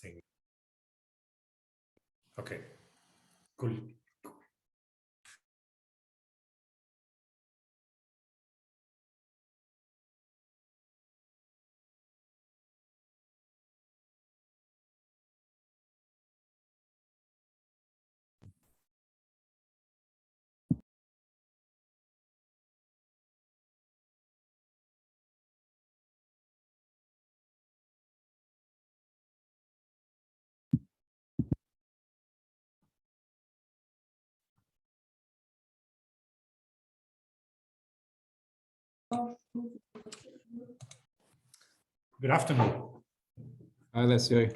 thing. Okay, cool. Good afternoon. Hi, Alessio.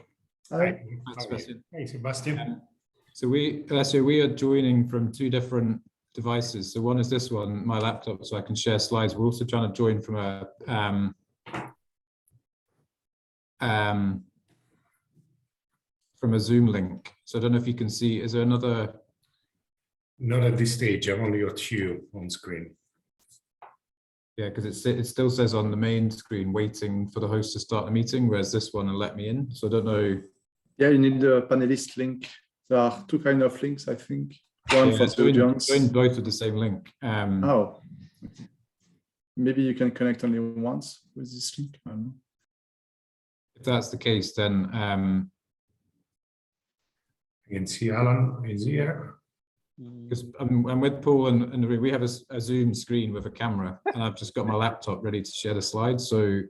Hi, Sebastian. Hey, Sebastian. So Alessio, we are joining from two different devices. So one is this one, my laptop, so I can share slides. We're also trying to join from a Zoom link. So I don't know if you can see, is there another? Not at this stage, I'm only got you on screen. Yeah, because it still says on the main screen, waiting for the host to start the meeting, whereas this one will let me in. So I don't know. Yeah, you need the panelist link. There are two kinds of links, I think. One for the audience. Join both with the same link. Oh, maybe you can connect only once with this link. I don't know. If that's the case, then You can see Alan is here. because I'm with Paul and we have a Zoom screen with a camera, and I've just got my laptop ready to share the slides. So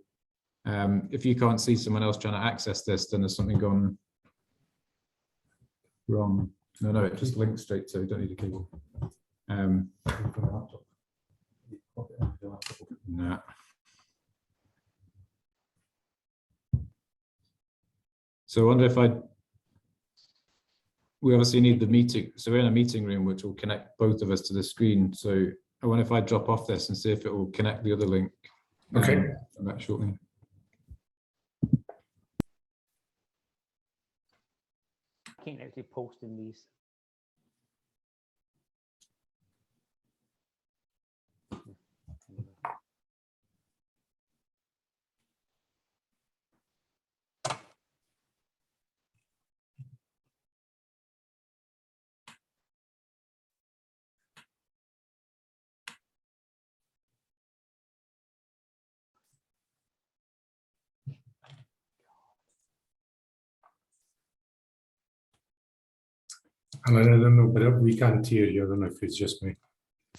if you can't see someone else trying to access this, then there's something gone wrong. No, it just links straight to. You don't need a cable. Nah. So I wonder if we obviously need the meeting. So we're in a meeting room which will connect both of us to the screen. So I wonder if I drop off this and see if it will connect the other link. Okay. Come back shortly. I can't actually post in these. Alan, I don't know, but we can't hear you. I don't know if it's just me.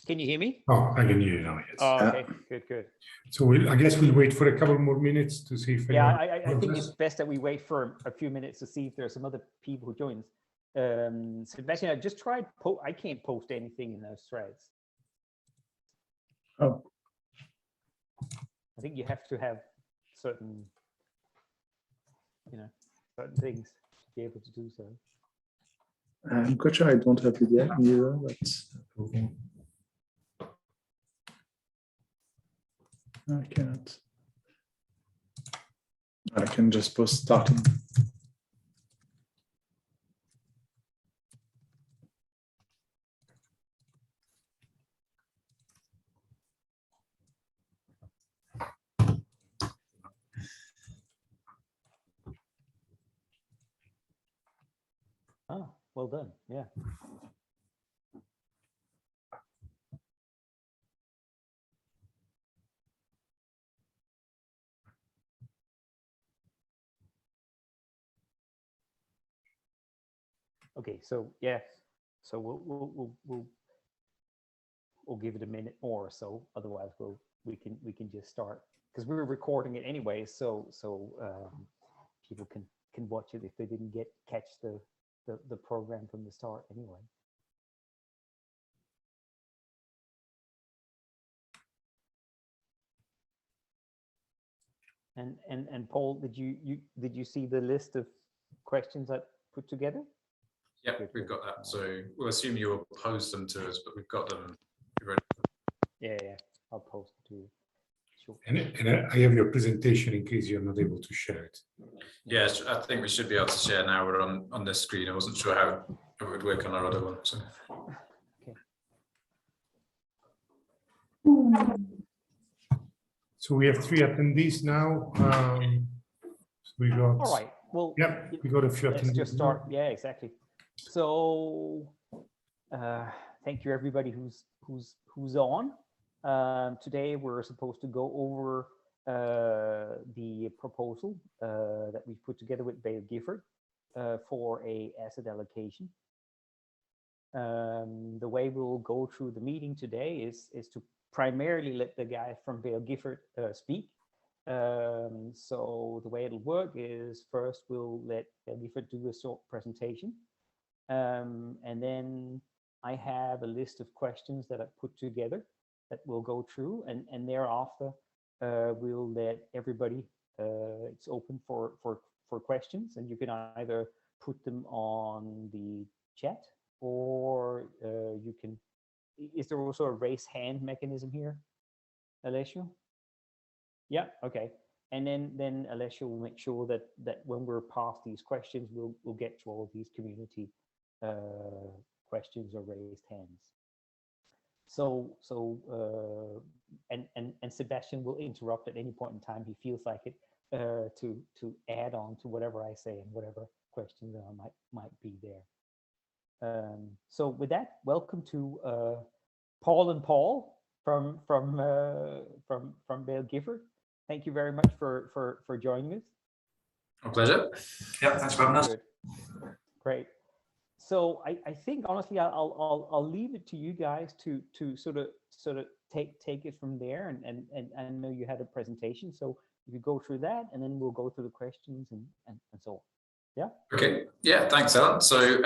Can you hear me? Oh, I can hear you now, yes. Oh, okay, good. So I guess we'll wait for a couple more minutes to see if Yeah, anyone I think joins it's us. best that we wait for a few minutes to see if there are some other people who join us. Sebastian, I just tried, I can't post anything in those threads. Oh, I think you have to have certain, certain things to be able to do so. I'm quite sure I don't have video either, but I cannot. I can just post starting. Oh, well done, yeah. Okay, so yeah, so we'll give it a minute more or so. Otherwise, we can just start because we're recording it anyway. So people can watch it if they didn't catch the program from the start anyway. And Paul, did you see the list of questions I put together? Yeah, we've got that. So we'll assume you will post them to us, but we've got them. Yeah, I'll post it to you. Sure. And I have your presentation in case you're not able to share it. Yes, I think we should be able to share now. We're on this screen. I wasn't sure how it would work on our other one. So. Okay. So we have 3 attendees now. So we got. All right. well, Yeah, we got a few let's just attendees. start. Yeah, exactly. So, thank you everybody who's on. Today we're supposed to go over the proposal that we put together with Baillie Gifford for a asset allocation. The way we'll go through the meeting today is to primarily let the guy from Baillie Gifford speak. So the way it'll work is first we'll let Baillie Gifford do a short presentation. And then I have a list of questions that I've put together that we'll go through, and thereafter we'll let everybody, it's open for questions, and you can either put them on the chat or you can, is there also a raise hand mechanism here, Alessio? Yeah, okay. And then Alessio will make sure that when we're past these questions, we'll get to all of these community questions or raised hands. So and Sebastian will interrupt at any point in time he feels like it to add on to whatever I say and whatever questions might be there. So with that, welcome to Paul and Paul from Baillie Gifford. Thank you very much for joining us. My pleasure. Yeah, thanks for having us. Good. Great. So I think honestly I'll leave it to you guys to sort of take it from there, and I know you had a presentation, so you could go through that and then we'll go through the questions and so on. Yeah. Okay. Yeah. Thanks, Alan. So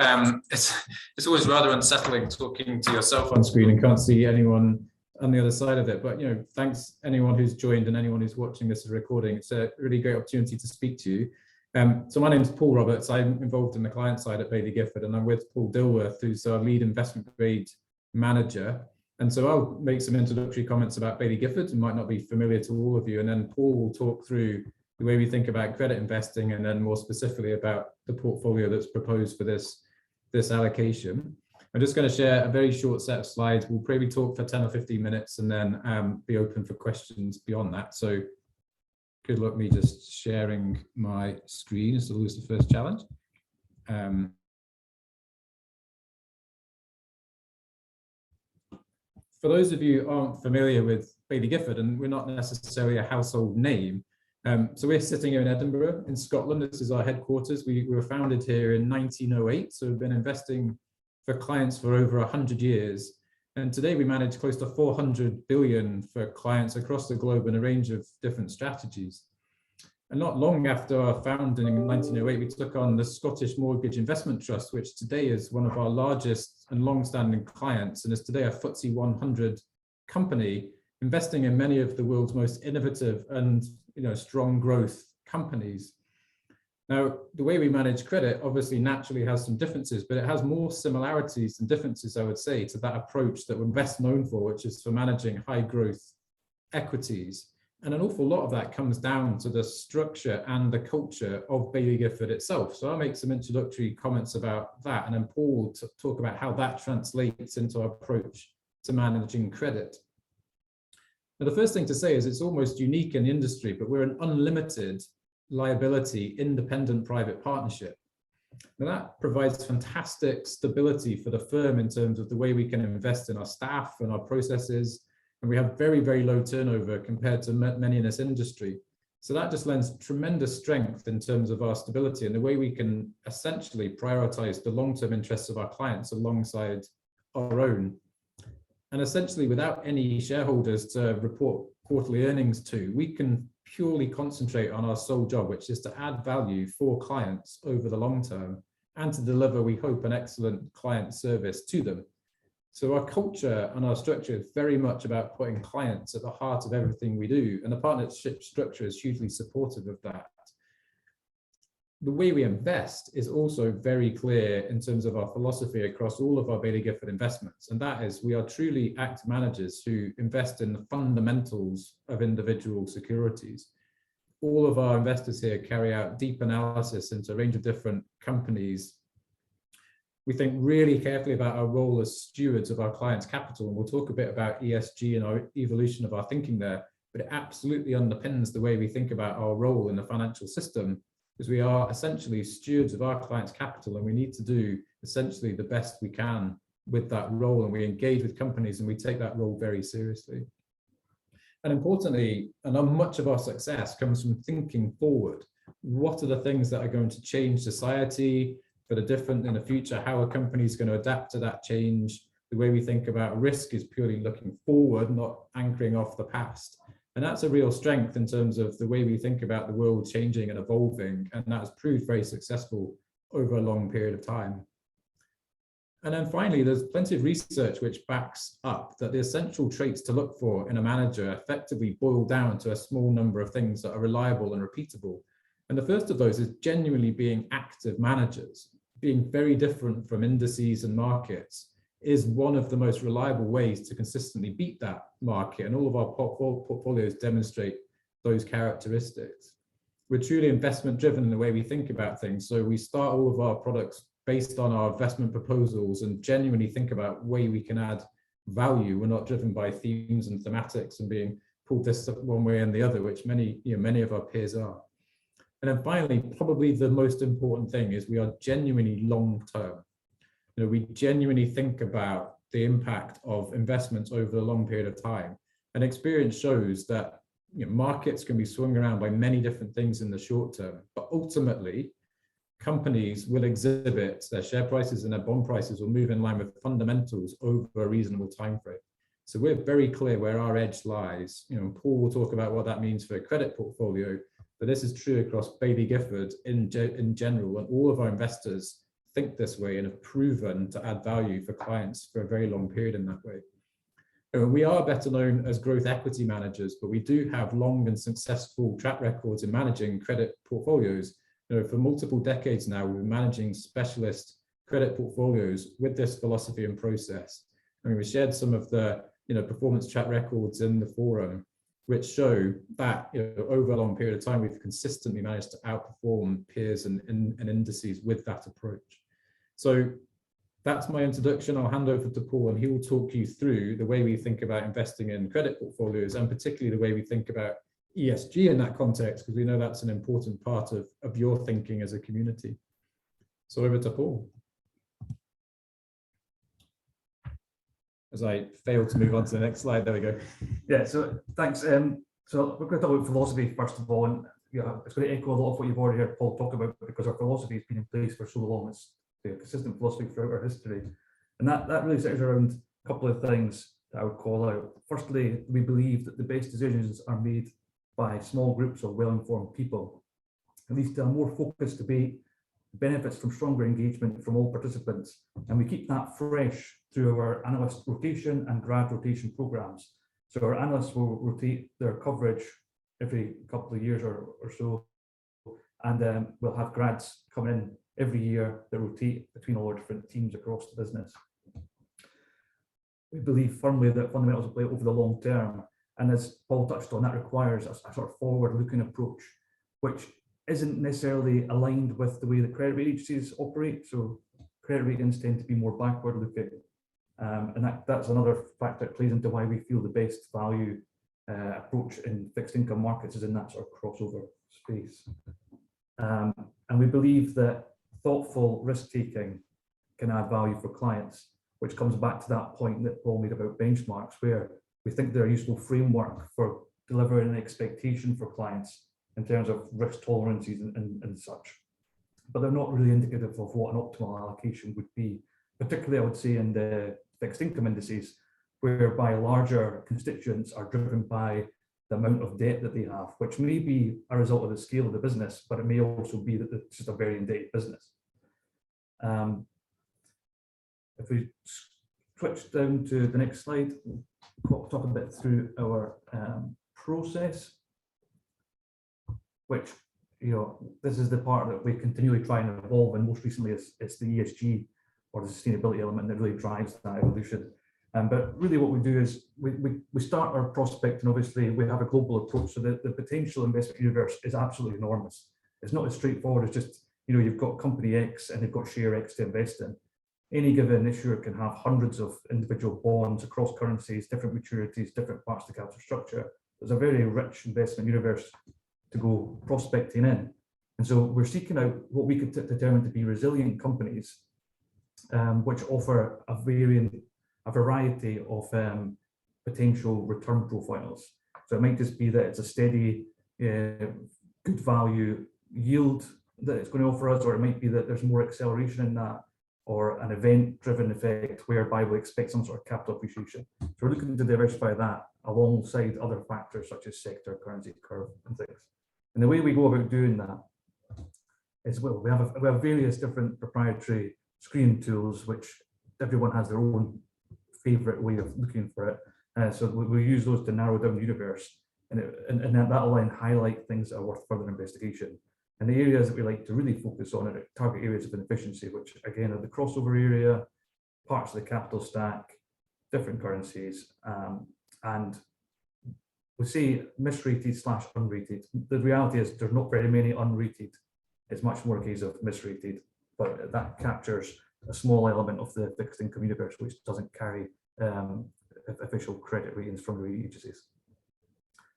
it's always rather unsettling talking to yourself on screen and can't see anyone on the other side of it. But thanks anyone who's joined and anyone who's watching this recording. It's a really great opportunity to speak to you. So my name is Paul Roberts. I'm involved in the client side at Baillie Gifford, and I'm with Paul Dilworth, who's our lead investment grade manager. And so I'll make some introductory comments about Baillie Gifford. It might not be familiar to all of you, and then Paul will talk through the way we think about credit investing, and then more specifically about the portfolio that's proposed for this allocation. I'm just going to share a very short set of slides. We'll probably talk for 10 or 15 minutes and then be open for questions beyond that. So good luck me just sharing my screen. It's always the first challenge. For those of you who aren't familiar with Baillie Gifford, and we're not necessarily a household name, so we're sitting here in Edinburgh in Scotland. This is our headquarters. We were founded here in 1908, so we've been investing for clients for over 100 years. And today we manage close to 400 billion for clients across the globe in a range of different strategies. And not long after our founding in 1908, we took on the Scottish Mortgage Investment Trust, which today is one of our largest and long-standing clients, and is today a FTSE 100 company, investing in many of the world's most innovative and strong growth companies. Now, the way we manage credit obviously naturally has some differences, but it has more similarities than differences, I would say, to that approach that we're best known for, which is for managing high growth equities. And an awful lot of that comes down to the structure and the culture of Baillie Gifford itself. So I'll make some introductory comments about that, and then Paul will talk about how that translates into our approach to managing credit. Now, the first thing to say is it's almost unique in the industry, but we're an unlimited liability independent private partnership. Now, that provides fantastic stability for the firm in terms of the way we can invest in our staff and our processes. And we have very, very low turnover compared to many in this industry. So that just lends tremendous strength in terms of our stability and the way we can essentially prioritize the long-term interests of our clients alongside our own. And essentially, without any shareholders to report quarterly earnings to, we can purely concentrate on our sole job, which is to add value for clients over the long term and to deliver, we hope, an excellent client service to them. So our culture and our structure is very much about putting clients at the heart of everything we do, and the partnership structure is hugely supportive of that. The way we invest is also very clear in terms of our philosophy across all of our Baillie Gifford investments, and that is we are truly active managers who invest in the fundamentals of individual securities. All of our investors here carry out deep analysis into a range of different companies. We think really carefully about our role as stewards of our clients' capital, and we'll talk a bit about ESG and our evolution of our thinking there, but it absolutely underpins the way we think about our role in the financial system because we are essentially stewards of our clients' capital, and we need to do essentially the best we can with that role, and we engage with companies and we take that role very seriously. And importantly, and much of our success comes from thinking forward. What are the things that are going to change society for the different in the future? How are companies going to adapt to that change? The way we think about risk is purely looking forward, not anchoring off the past. And that's a real strength in terms of the way we think about the world changing and evolving. And that has proved very successful over a long period of time. And then finally, there's plenty of research which backs up that the essential traits to look for in a manager effectively boil down to a small number of things that are reliable and repeatable. And the first of those is genuinely being active managers. Being very different from indices and markets is one of the most reliable ways to consistently beat that market. And all of our portfolios demonstrate those characteristics. We're truly investment driven in the way we think about things. So we start all of our products based on our investment proposals and genuinely think about way we can add value. We're not driven by themes and thematics and being pulled this one way and the other, which many of our peers are. And then finally, probably the most important thing is we are genuinely long-term. We genuinely think about the impact of investments over a long period of time. And experience shows that markets can be swung around by many different things in the short term, but ultimately, companies will exhibit their share prices and their bond prices will move in line with fundamentals over a reasonable time frame. So we're very clear where our edge lies. Paul will talk about what that means for a credit portfolio, but this is true across Baillie Gifford in general, and all of our investors think this way and have proven to add value for clients for a very long period in that way. We are better known as growth equity managers, but we do have long and successful track records in managing credit portfolios. For multiple decades now, we've been managing specialist credit portfolios with this philosophy and process. We shared some of the performance track records in the forum, which show that over a long period of time, we've consistently managed to outperform peers and indices with that approach. So that's my introduction. I'll hand over to Paul and he will talk you through the way we think about investing in credit portfolios and particularly the way we think about ESG in that context, because we know that's an important part of your thinking as a community. So over to Paul. As I fail to move on to the next slide, there we go. Yeah, so thanks. So we're going to talk about philosophy first of all, and it's going to echo a lot of what you've already heard Paul talk about because our philosophy has been in place for so long. It's a consistent philosophy throughout our history, and that really centers around a couple of things that I would call out. Firstly, we believe that the best decisions are made by small groups of well-informed people. It leads to a more focused debate, benefits from stronger engagement from all participants, and we keep that fresh through our analyst rotation and grad rotation programs. So our analysts will rotate their coverage every couple of years or so, and we'll have grads coming in every year that rotate between all our different teams across the business. We believe firmly that fundamentals will play over the long term, and as Paul touched on, that requires a sort of forward-looking approach, which isn't necessarily aligned with the way that credit rating agencies operate. So credit ratings tend to be more backward-looking, and that's another factor that plays into why we feel the best value approach in fixed income markets is in that sort of crossover space. And we believe that thoughtful risk-taking can add value for clients, which comes back to that point that Paul made about benchmarks, where we think they're a useful framework for delivering an expectation for clients in terms of risk tolerances and such. But they're not really indicative of what an optimal allocation would be, particularly I would say in the fixed income indices, whereby larger constituents are driven by the amount of debt that they have, which may be a result of the scale of the business, but it may also be that it's just a very indebted business. If we switch down to the next slide, we'll talk a bit through our process, which, this is the part that we continually try and evolve, and most recently it's the ESG or the sustainability element that really drives that evolution. But really what we do is we start our prospecting. Obviously we have a global approach, so the potential investment universe is absolutely enormous. It's not as straightforward as just, you've got company X and they've got share X to invest in. Any given issuer can have hundreds of individual bonds across currencies, different maturities, different parts of the capital structure. There's a very rich investment universe to go prospecting in. And so we're seeking out what we could determine to be resilient companies, which offer a variety of potential return profiles. So it might just be that it's a steady, good value yield that it's going to offer us, or it might be that there's more acceleration in that, or an event-driven effect whereby we expect some sort of capital appreciation. So we're looking to diversify that alongside other factors such as sector, currency, curve, and things. And the way we go about doing that is, well, we have various different proprietary screening tools, which everyone has their own favorite way of looking for it. So we use those to narrow down the universe, and that'll then highlight things that are worth further investigation. And the areas that we like to really focus on are target areas of inefficiency, which again are the crossover area, parts of the capital stack, different currencies, and we say misrated / unrated. The reality is there's not very many unrated. It's much more a case of misrated, but that captures a small element of the fixed income universe, which doesn't carry official credit ratings from the agencies.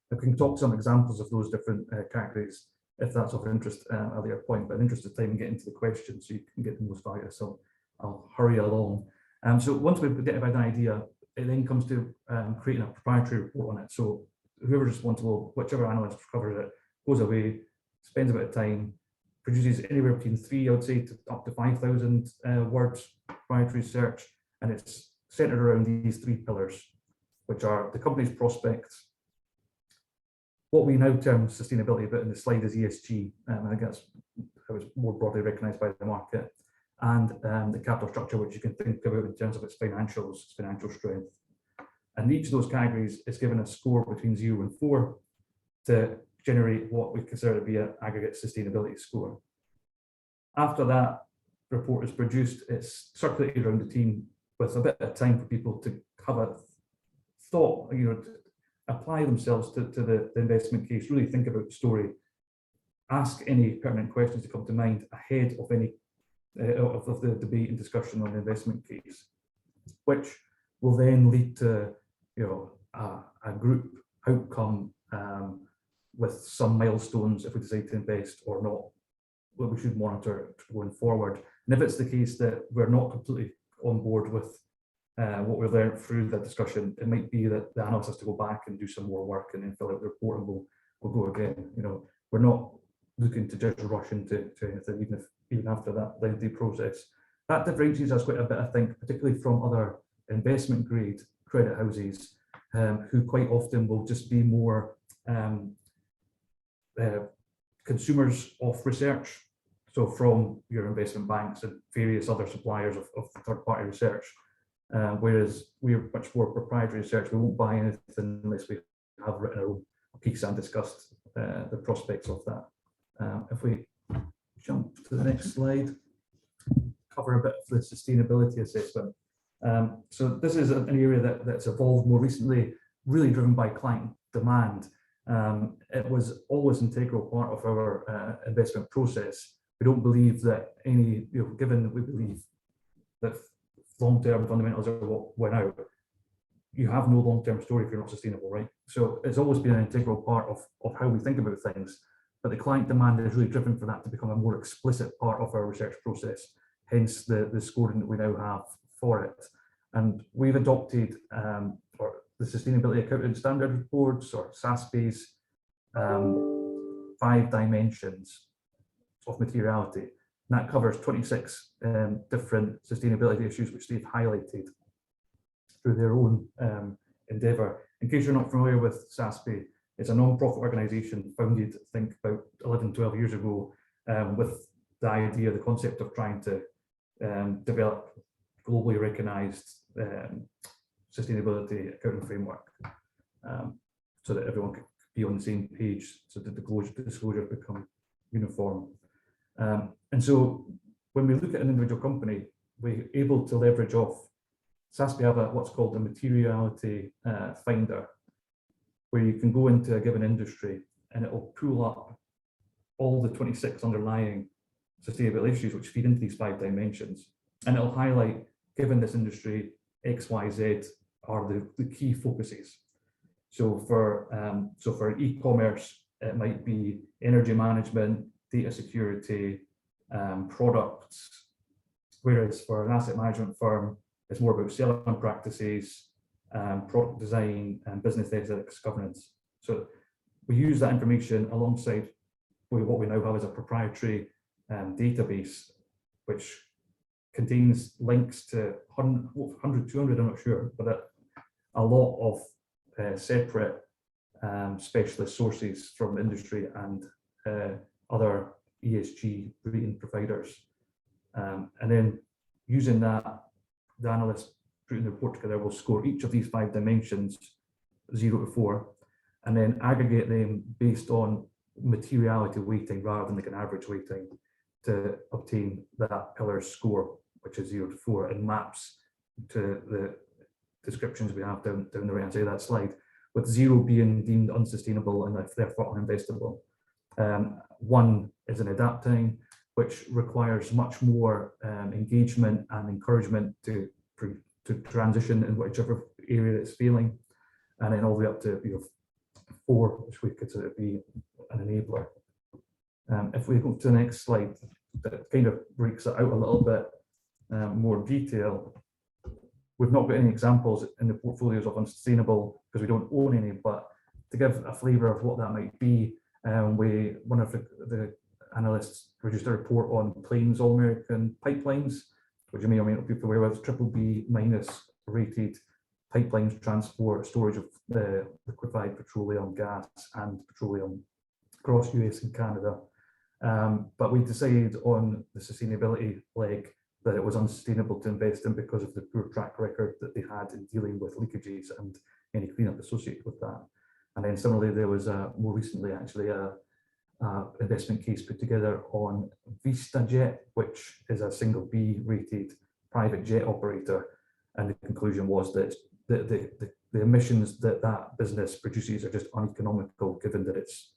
We can talk some examples of those different categories if that's of interest at a later point, but in the interest of time and getting into the questions so you can get the most value. So I'll hurry along. So once we've identified an idea, it then comes to creating a proprietary report on it. So whoever's responsible, whichever analyst covers it, goes away, spends a bit of time, produces anywhere between 3, I would say, to up to 5,000 words proprietary research, and it's centered around these 3 pillars, which are the company's prospects, what we now term sustainability, but in the slide is ESG. I think that was more broadly recognised by the market, and the capital structure, which you can think about in terms of its financials, its financial strength. And each of those categories is given a score between 0 and 4 to generate what we consider to be an aggregate sustainability score. After that report is produced, it's circulated around the team with a bit of time for people to have a thought, apply themselves to the investment case, really think about the story, ask any pertinent questions that come to mind ahead of any of the debate and discussion on the investment case, which will then lead to a group outcome with some milestones if we decide to invest or not, what we should monitor going forward. And if it's the case that we're not completely on board with what we've learned through the discussion, it might be that the analyst has to go back and do some more work and then fill out the report, and we'll go again. We're not looking to just rush into anything, even after that lengthy process. That differentiates us quite a bit, I think, particularly from other investment grade credit houses, who quite often will just be more consumers of research. So from your investment banks and various other suppliers of third-party research. Whereas we're much more proprietary research. We won't buy anything unless we have written our own piece and discussed the prospects of that. If we jump to the next slide, cover a bit of the sustainability assessment. So this is an area that's evolved more recently, really driven by client demand. It was always an integral part of our investment process. We don't believe that given that we believe that long-term fundamentals are what went out, you have no long-term story if you're not sustainable, right? So it's always been an integral part of how we think about things, but the client demand is really driven for that to become a more explicit part of our research process, hence the scoring that we now have for it. And we've adopted the Sustainability Accounting Standard Reports, or SASB's 5 dimensions of materiality. And that covers 26 different sustainability issues, which they've highlighted through their own endeavour. In case you're not familiar with SASB, it's a non-profit organisation founded, I think, about 11, 12 years ago, with the idea, the concept of trying to develop globally recognised sustainability accounting framework, so that everyone could be on the same page, so that the disclosure become uniform. And so when we look at an individual company, we're able to leverage off SASB have what's called a materiality finder, where you can go into a given industry and it will pull up all the 26 underlying sustainability issues which feed into these 5 dimensions. And it'll highlight, given this industry, X, Y, Z are the key focuses. So for e-commerce, it might be energy management, data security, products, whereas for an asset management firm, it's more about selling practices, product design, and business ethics governance. So we use that information alongside what we now have as a proprietary database, which contains links to 100, 200, I'm not sure, but a lot of separate specialist sources from the industry and other ESG rating providers. And then using that, the analysts putting the report together will score each of these 5 dimensions, 0 to 4, and then aggregate them based on materiality weighting rather than like an average weighting to obtain that pillar score, which is 0 to 4, and maps to the descriptions we have down the right hand side of that slide, with 0 being deemed unsustainable and therefore uninvestable. 1 is an adapting, which requires much more engagement and encouragement to transition in whichever area it's failing, and then all the way up to 4, which we consider to be an enabler. If we go to the next slide, that kind of breaks it out a little bit more detail. We've not got any examples in the portfolios of unsustainable because we don't own any, but to give a flavour of what that might be, one of the analysts produced a report on Plains All American Pipelines, which you may or may not be familiar with, BBB- rated pipelines, transport, storage of liquefied petroleum, gas and petroleum across US and Canada. But we decided on the sustainability leg that it was unsustainable to invest in because of the poor track record that they had in dealing with leakages and any cleanup associated with that. And then similarly, there was more recently actually a investment case put together on VistaJet, which is a single B rated private jet operator. And the conclusion was that the emissions that business produces are just uneconomical, given that it's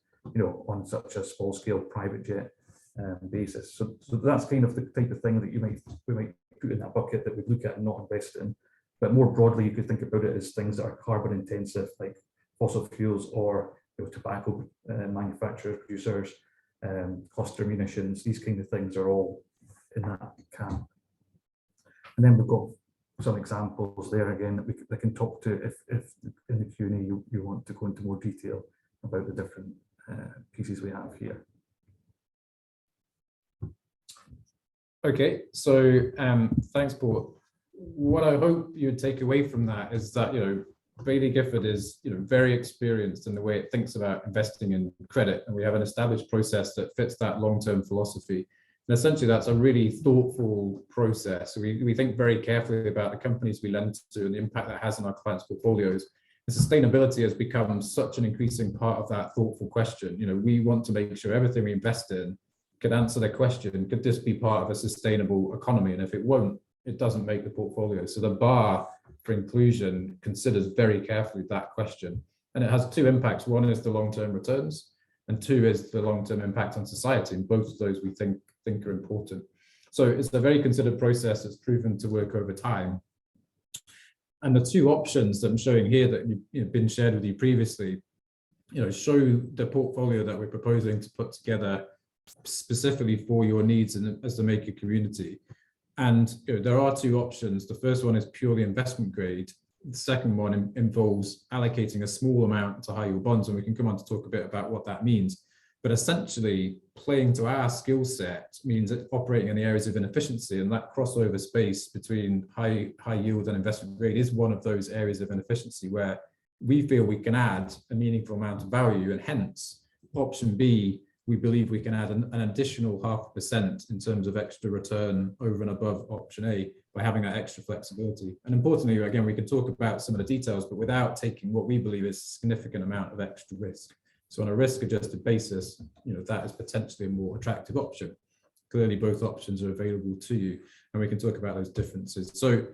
on such a small scale private jet basis. So that's kind of the type of thing that we might put in that bucket that we look at and not invest in. But more broadly, you could think about it as things that are carbon intensive, like fossil fuels or tobacco manufacturers, producers, cluster munitions. These kind of things are all in that camp. And then we've got some examples there again that we can talk to if in the Q&A you want to go into more detail about the different pieces we have here. Okay, so thanks, Paul. What I hope you take away from that is that Baillie Gifford is very experienced in the way it thinks about investing in credit, and we have an established process that fits that long-term philosophy. And essentially, that's a really thoughtful process. We think very carefully about the companies we lend to and the impact that has on our clients' portfolios. And sustainability has become such an increasing part of that thoughtful question. We want to make sure everything we invest in could answer the question, could this be part of a sustainable economy? And if it won't, it doesn't make the portfolio. So the bar for inclusion considers very carefully that question. And it has 2 impacts. One is the long-term returns, and 2 is the long-term impact on society. And both of those we think are important. So it's a very considered process that's proven to work over time. And the 2 options that I'm showing here that have been shared with you previously, show the portfolio that we're proposing to put together specifically for your needs and as the maker community. And there are 2 options. The first one is purely investment grade. The second one involves allocating a small amount to high yield bonds, and we can come on to talk a bit about what that means. But essentially, playing to our skill set means operating in the areas of inefficiency, and that crossover space between high yield and investment grade is one of those areas of inefficiency where we feel we can add a meaningful amount of value, and hence option B, we believe we can add an additional 0.5% in terms of extra return over and above option A by having that extra flexibility. And importantly, again, we can talk about some of the details, but without taking what we believe is a significant amount of extra risk. So on a risk-adjusted basis, that is potentially a more attractive option. Clearly, both options are available to you, and we can talk about those differences. So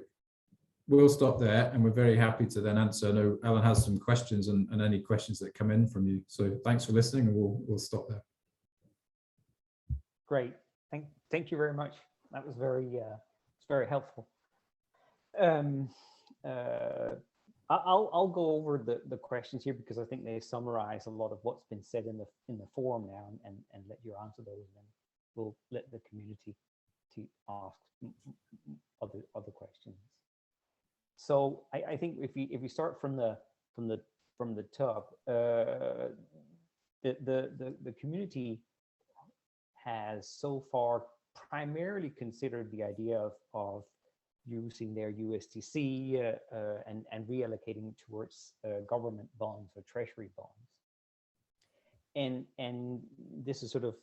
we'll stop there, and we're very happy to then answer. I know Alan has some questions and any questions that come in from you. So thanks for listening, and we'll stop there. Great. Thank you very much. That was very helpful. I'll go over the questions here because I think they summarize a lot of what's been said in the forum now, and let you answer those, and then we'll let the community to ask other questions. So I think if we start from the top, the community has so far primarily considered the idea of using their USDC and reallocating towards government bonds or treasury bonds. And this is sort of,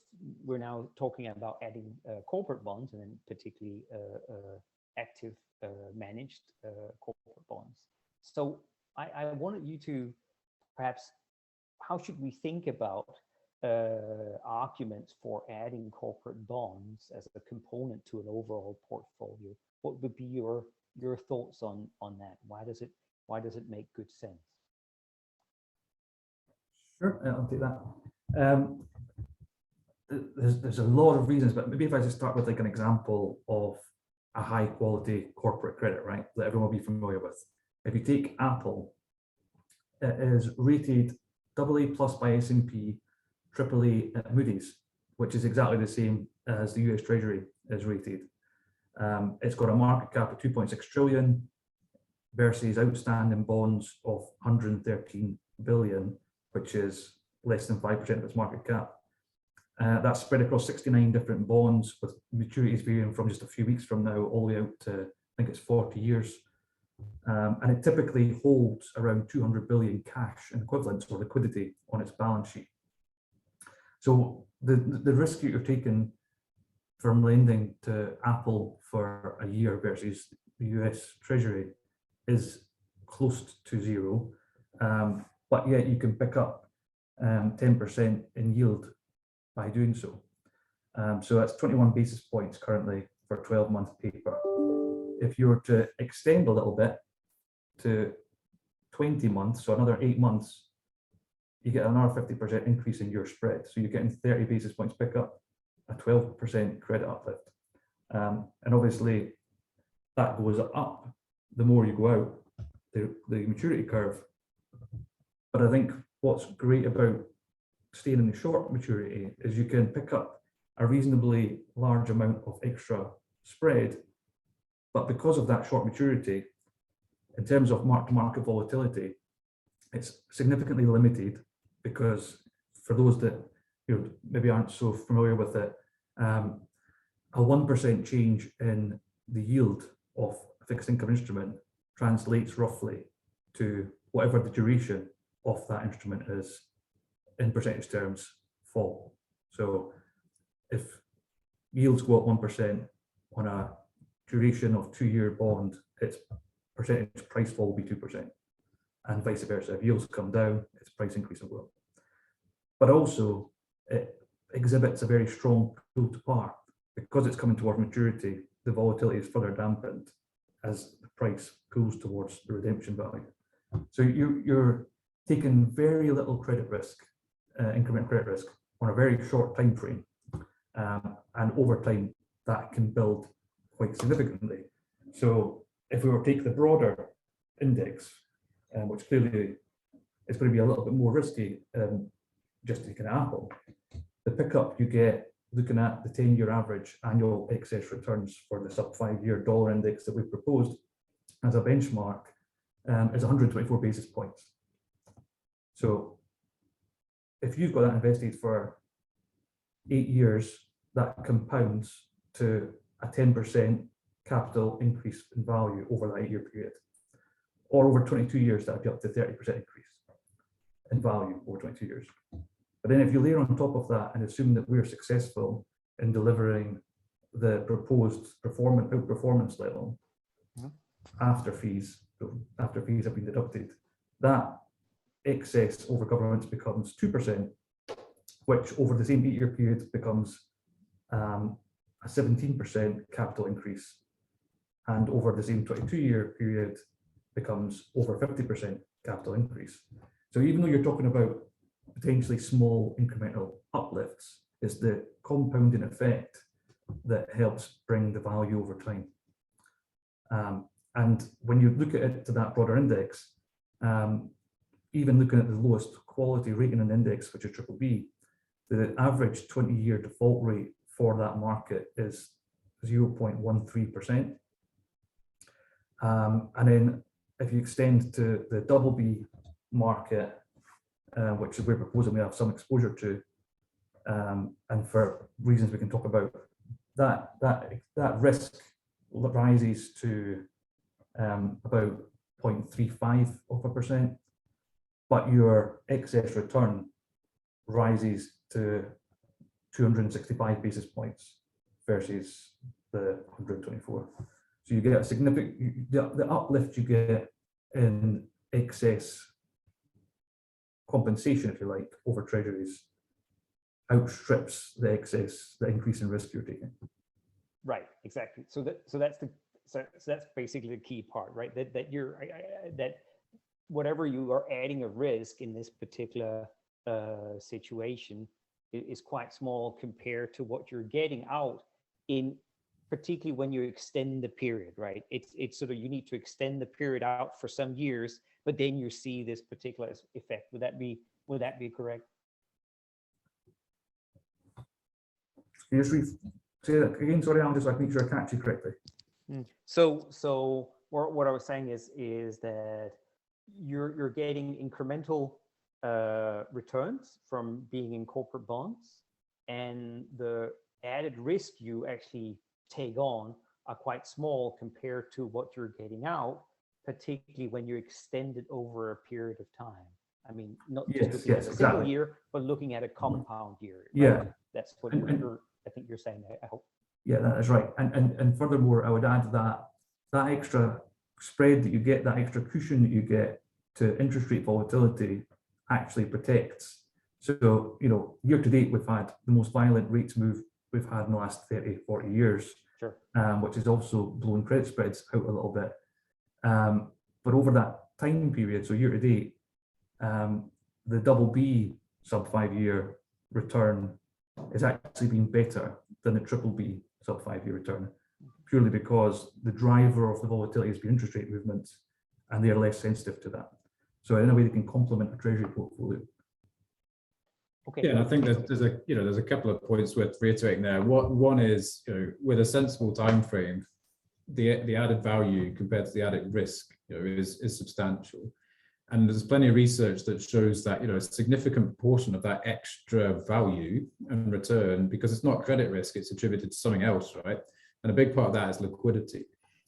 we're now talking about adding corporate bonds, and then particularly active managed corporate bonds. So I wanted you to perhaps, how should we think about arguments for adding corporate bonds as a component to an overall portfolio? What would be your thoughts on that? Why does it make good sense? Sure, I'll take that. There's a lot of reasons, but maybe if I just start with like an example of a high quality corporate credit, right, that everyone will be familiar with. If you take Apple, it is rated AA+ by S&P, AAA at Moody's, which is exactly the same as the US Treasury is rated. It's got a market cap of 2.6 trillion versus outstanding bonds of 113 billion, which is less than 5% of its market cap. That's spread across 69 different bonds with maturities varying from just a few weeks from now all the way out to, I think it's 40 years. And it typically holds around 200 billion cash and equivalents or liquidity on its balance sheet. So the risk that you're taking from lending to Apple for a year versus the US Treasury is close to zero, but yet you can pick up 10% in yield by doing so. So that's 21 basis points currently for 12-month paper. If you were to extend a little bit to 20 months, so another 8 months, you get another 50% increase in your spread. So you're getting 30 basis points pickup, a 12% credit uplift. And obviously that goes up the more you go out the maturity curve. But I think what's great about staying in the short maturity is you can pick up a reasonably large amount of extra spread. But because of that short maturity, in terms of mark-to-market volatility, it's significantly limited, because for those that maybe aren't so familiar with it, a 1% change in the yield of a fixed income instrument translates roughly to whatever the duration of that instrument is in percentage terms fall. So if yields go up 1% on a duration of 2-year bond, its percentage price fall will be 2%, and vice versa. If yields come down, its price increase will go up. But also it exhibits a very strong pull to par. Because it's coming towards maturity, the volatility is further dampened as the price pulls towards the redemption value. So you're taking very little credit risk, incremental credit risk, on a very short time frame, and over time that can build quite significantly. So if we were to take the broader index, which clearly is going to be a little bit more risky, just taking Apple, the pickup you get looking at the 10-year average annual excess returns for the sub-5-year dollar index that we've proposed as a benchmark is 124 basis points. So if you've got that invested for 8 years, that compounds to a 10% capital increase in value over that 8-year period. Or over 22 years, that'd be up to 30% increase in value over 22 years. But then if you layer on top of that and assume that we're successful in delivering the proposed outperformance level after fees have been deducted, that excess over governments becomes 2%, which over the same 8-year period becomes a 17% capital increase, and over the same 22-year period becomes over 50% capital increase. So even though you're talking about potentially small incremental uplifts, it's the compounding effect that helps bring the value over time. And when you look at it to that broader index, even looking at the lowest quality rating in the index, which is triple B, the average 20-year default rate for that market is 0.13%. And then if you extend to the double B market, which we're proposing we have some exposure to, and for reasons we can talk about, that risk rises to about 0.35%, but your excess return rises to 265 basis points versus the 124. So you get a significant, the uplift you get in excess compensation, if you like, over treasuries outstrips the increase in risk you're taking. Right, exactly. So that's basically the key part, right? That whatever you are adding a risk in this particular situation is quite small compared to what you're getting out, in particularly when you extend the period, right? It's sort of, you need to extend the period out for some years, but then you see this particular effect. Would that be correct? Can you just say that again? Sorry, I'm just, I make sure I catch you correctly. So what I was saying is that you're getting incremental returns from being in corporate bonds, and the added risk you actually take on are quite small compared to what you're getting out, particularly when you extend it over a period of time. I mean, not just looking at a single exactly. year, but looking at a compound year. Right? Yeah, that's what I think you're saying. I hope. Yeah, that is right. And furthermore, I would add that that extra spread that you get, that extra cushion that you get to interest rate volatility actually protects. So, you know, year to date, we've had the most violent rates move we've had in the last 30, 40 years, sure. Which is also blowing credit spreads out a little bit. But over that time period, so year to date, the double B sub 5-year return is actually been better than the triple B sub 5-year return, purely because the driver of the volatility has been interest rate movements, and they are less sensitive to that. So in a way, they can complement a treasury portfolio. Okay. Yeah, and I think there's a couple of points worth reiterating there. One is, with a sensible time frame, the added value compared to the added risk, is substantial. And there's plenty of research that shows that, a significant proportion of that extra value and return, because it's not credit risk, it's attributed to something else, right? And a big part of that is liquidity.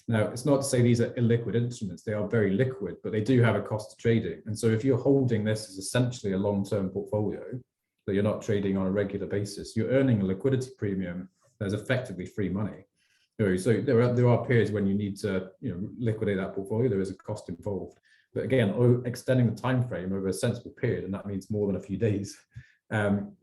Now, it's not to say these are illiquid instruments, they are very liquid, but they do have a cost of trading. And so if you're holding this as essentially a long-term portfolio, that you're not trading on a regular basis, you're earning a liquidity premium that's effectively free money. So there are periods when you need to liquidate that portfolio, there is a cost involved. But again, extending the time frame over a sensible period, and that means more than a few days,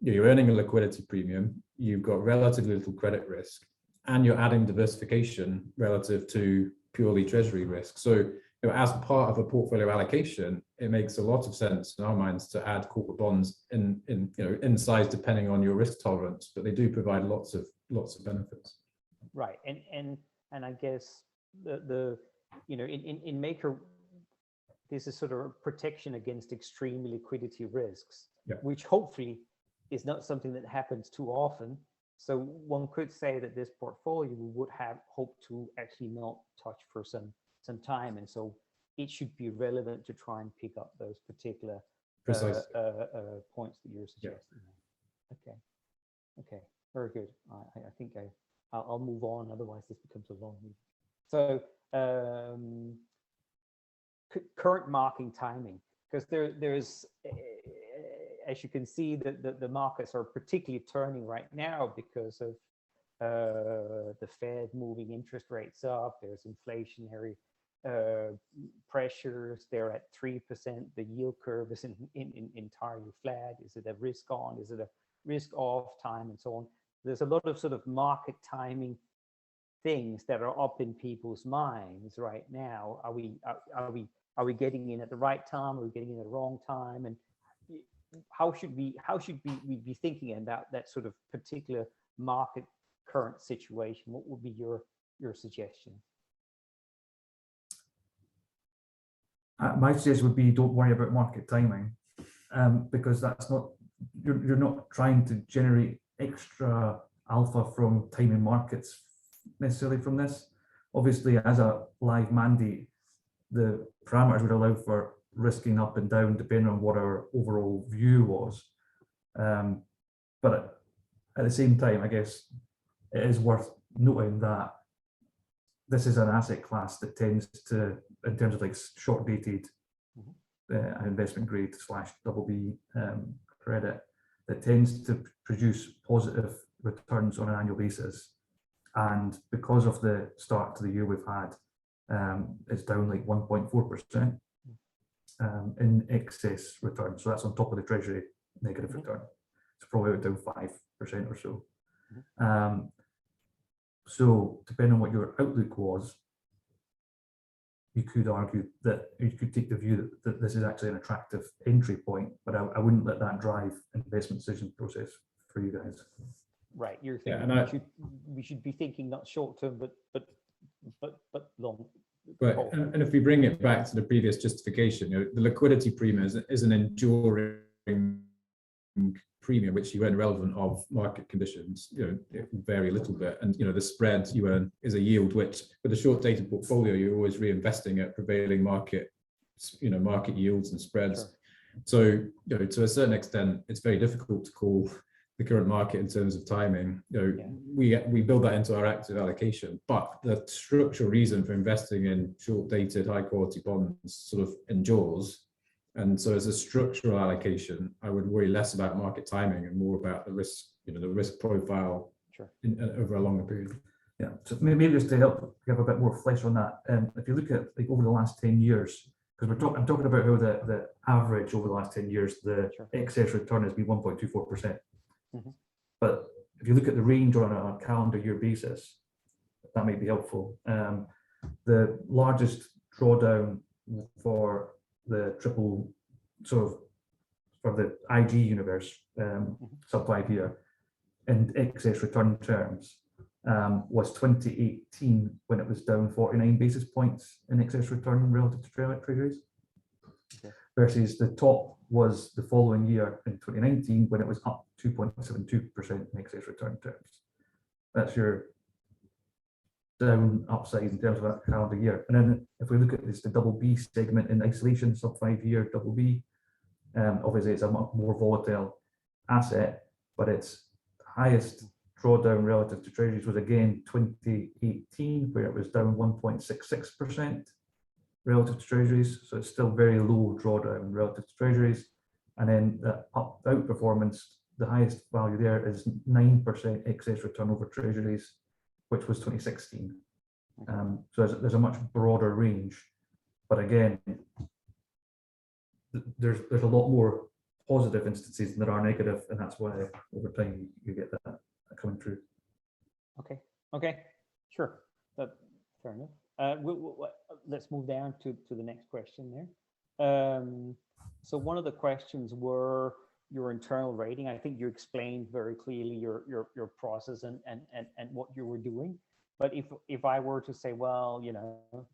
you're earning a liquidity premium, you've got relatively little credit risk, and you're adding diversification relative to purely treasury risk. So as part of a portfolio allocation, it makes a lot of sense in our minds to add corporate bonds in size depending on your risk tolerance, but they do provide lots of benefits. Right, and I guess in Maker, this is sort of protection against extreme liquidity risks, which hopefully is not something that happens too often. So one could say that this portfolio would have hoped to actually not touch for some time, and so it should be relevant to try and pick up those particular points that you're suggesting. Yeah. Okay, very good. I think I'll move on, otherwise this becomes a long meeting. So current marking timing, because there's as you can see, the markets are particularly turning right now because of the Fed moving interest rates up. There's inflationary pressures. They're at 3%. The yield curve is entirely flat. Is it a risk on? Is it a risk off time, and so on? There's a lot of sort of market timing things that are up in people's minds right now. Are we getting in at the right time? Are we getting in at the wrong time? And how should we be thinking about that sort of particular market current situation? What would be your suggestion? My suggestion would be don't worry about market timing, because that's not, you're not trying to generate extra alpha from timing markets necessarily from this. Obviously, as a live mandate, the parameters would allow for risking up and down depending on what our overall view was. But at the same time, I guess it is worth noting that this is an asset class that tends to, in terms of like short dated investment grade / BB credit, that tends to produce positive returns on an annual basis. And because of the start to the year we've had, it's down like 1.4% in excess return. So that's on top of the Treasury negative return. It's probably down 5% or so. So depending on what your outlook was, you could argue that you could take the view that this is actually an attractive entry point, but I wouldn't let that drive investment decision process for you guys. Right, you're thinking we should be thinking not short term, but long. But and if we bring it back to the previous justification, the liquidity premium is an enduring premium which you earn relevant of market conditions. It will vary a little bit, and the spread you earn is a yield which, with a short dated portfolio, you're always reinvesting at prevailing market market yields and spreads. Sure. So to a certain extent, it's very difficult to call the current market in terms of timing. We build that into our active allocation, but the structural reason for investing in short dated high quality bonds sort of endures. And so as a structural allocation, I would worry less about market timing and more about the risk, the risk profile. Sure. Over a longer period. Yeah, so maybe just to help give a bit more flesh on that, if you look at like over the last 10 years, because I'm talking about how the average over the last 10 years, the excess return has been 1.24%. But if you look at the range on a calendar year basis, that might be helpful. The largest drawdown for the triple for the IG universe, sub 5 year in excess return terms, was 2018 when it was down 49 basis points in excess return relative to treasuries. Versus the top was the following year in 2019 when it was up 2.72% in excess return terms. That's your down upside in terms of that calendar year. And then if we look at this, the double B segment in isolation, sub 5 year double B, obviously it's a much more volatile asset, but its highest drawdown relative to treasuries was again 2018, where it was down 1.66% relative to treasuries. So it's still very low drawdown relative to treasuries. And then the outperformance, the highest value there is 9% excess return over treasuries, which was 2016. So there's a much broader range, but again, there's a lot more positive instances than there are negative, and that's why over time you get that coming through. Okay, sure, that's fair enough. Let's move down to the next question there. So one of the questions were your internal rating. I think you explained very clearly your process and what you were doing. But if I were to say, well,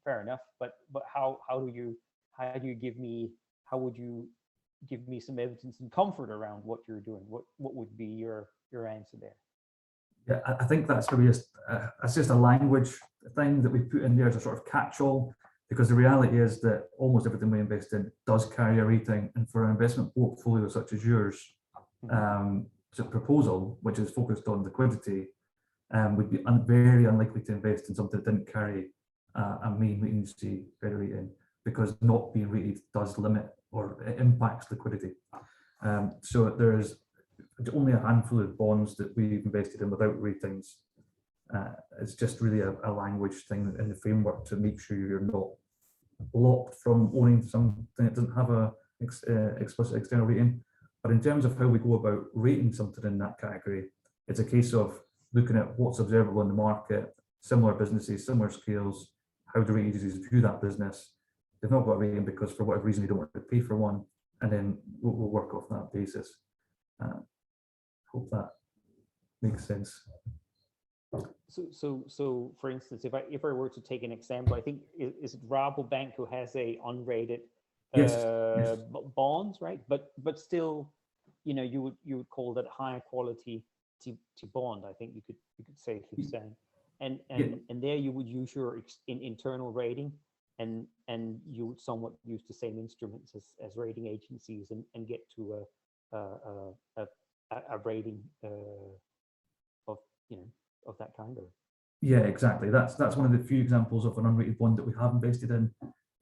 fair enough, but how would you give me some evidence and comfort around what you're doing? What would be your answer there? Yeah, I think that's maybe just a language thing that we put in there as a sort of catch-all, because the reality is that almost everything we invest in does carry a rating, and for an investment portfolio such as yours, it's a proposal which is focused on liquidity, would be very unlikely to invest in something that didn't carry a main agency credit rating, because not being rated does limit or it impacts liquidity. So there's only a handful of bonds that we've invested in without ratings. It's just really a language thing in the framework to make sure you're not blocked from owning something that doesn't have a explicit external rating. But in terms of how we go about rating something in that category, it's a case of looking at what's observable in the market, similar businesses, similar scales, how do rating agencies view that business. They've not got a rating because for whatever reason they don't want to pay for one, and then we'll work off that basis. Hope that makes sense. So for instance, if I were to take an example, I think is it Rabobank who has a unrated Yes, bonds, right? But still, you would call that higher quality to bond. I think you could safely say, and there you would use your internal rating, and you would somewhat use the same instruments as rating agencies, and get to a rating of of that kind of. Yeah, exactly. That's one of the few examples of an unrated bond that we have invested in,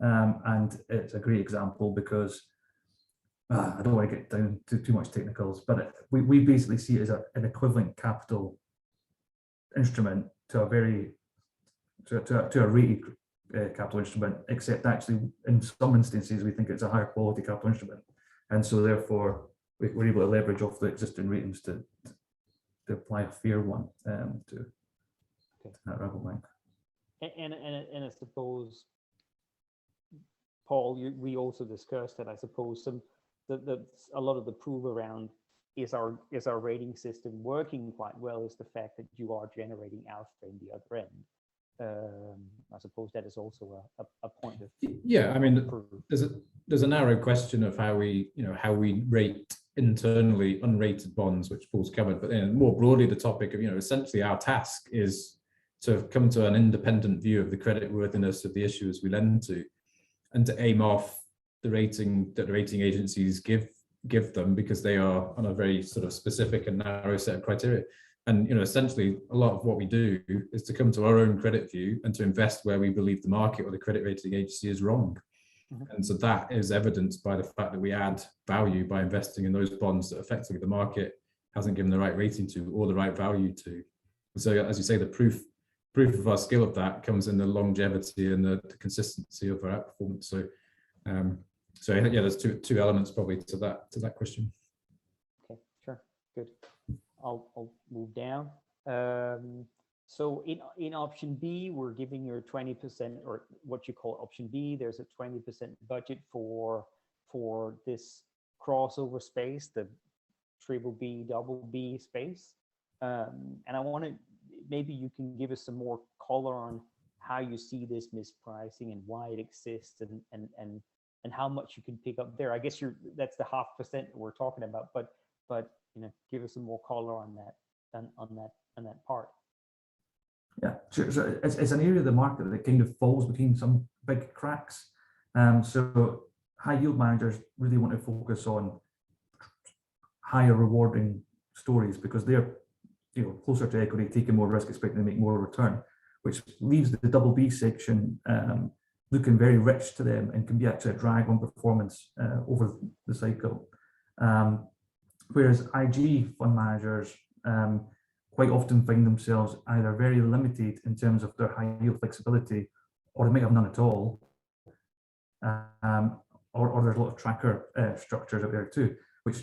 and it's a great example because I don't want to get down to too much technicals, but we basically see it as an equivalent capital instrument to a rated capital instrument, except actually in some instances we think it's a higher quality capital instrument, and so therefore we're able to leverage off the existing ratings to apply a fair one to that Rabobank. And I suppose, Paul, we also discussed that I suppose a lot of the proof around is our rating system working quite well is the fact that you are generating alpha in the other end. I suppose that is also a point of. Yeah, I mean, there's a narrow question of how we rate internally unrated bonds, which Paul's covered, but then more broadly the topic of essentially our task is to come to an independent view of the creditworthiness of the issuers we lend to, and to aim off the rating that the rating agencies give them, because they are on a very sort of specific and narrow set of criteria. And essentially a lot of what we do is to come to our own credit view and to invest where we believe the market or the credit rating agency is wrong. And so that is evidenced by the fact that we add value by investing in those bonds that effectively the market hasn't given the right rating to or the right value to. So as you say, the proof of our skill of that comes in the longevity and the consistency of our outperformance. So yeah, there's two elements probably to that question. Okay, sure, good. I'll move down. So in option B, we're giving you 20%, or what you call option B. There's a 20% budget for this crossover space, the BBB, BB space. And I want to, maybe you can give us some more color on how you see this mispricing and why it exists, and how much you can pick up there. I guess that's the 0.5% we're talking about, but give us some more color on that part. Yeah, sure. So it's an area of the market that kind of falls between some big cracks. So high yield managers really want to focus on higher rewarding stories because they're closer to equity, taking more risk, expecting to make more return, which leaves the BB section looking very rich to them and can be actually a drag on performance over the cycle. Whereas IG fund managers quite often find themselves either very limited in terms of their high yield flexibility, or they might have none at all, or there's a lot of tracker structures out there too, which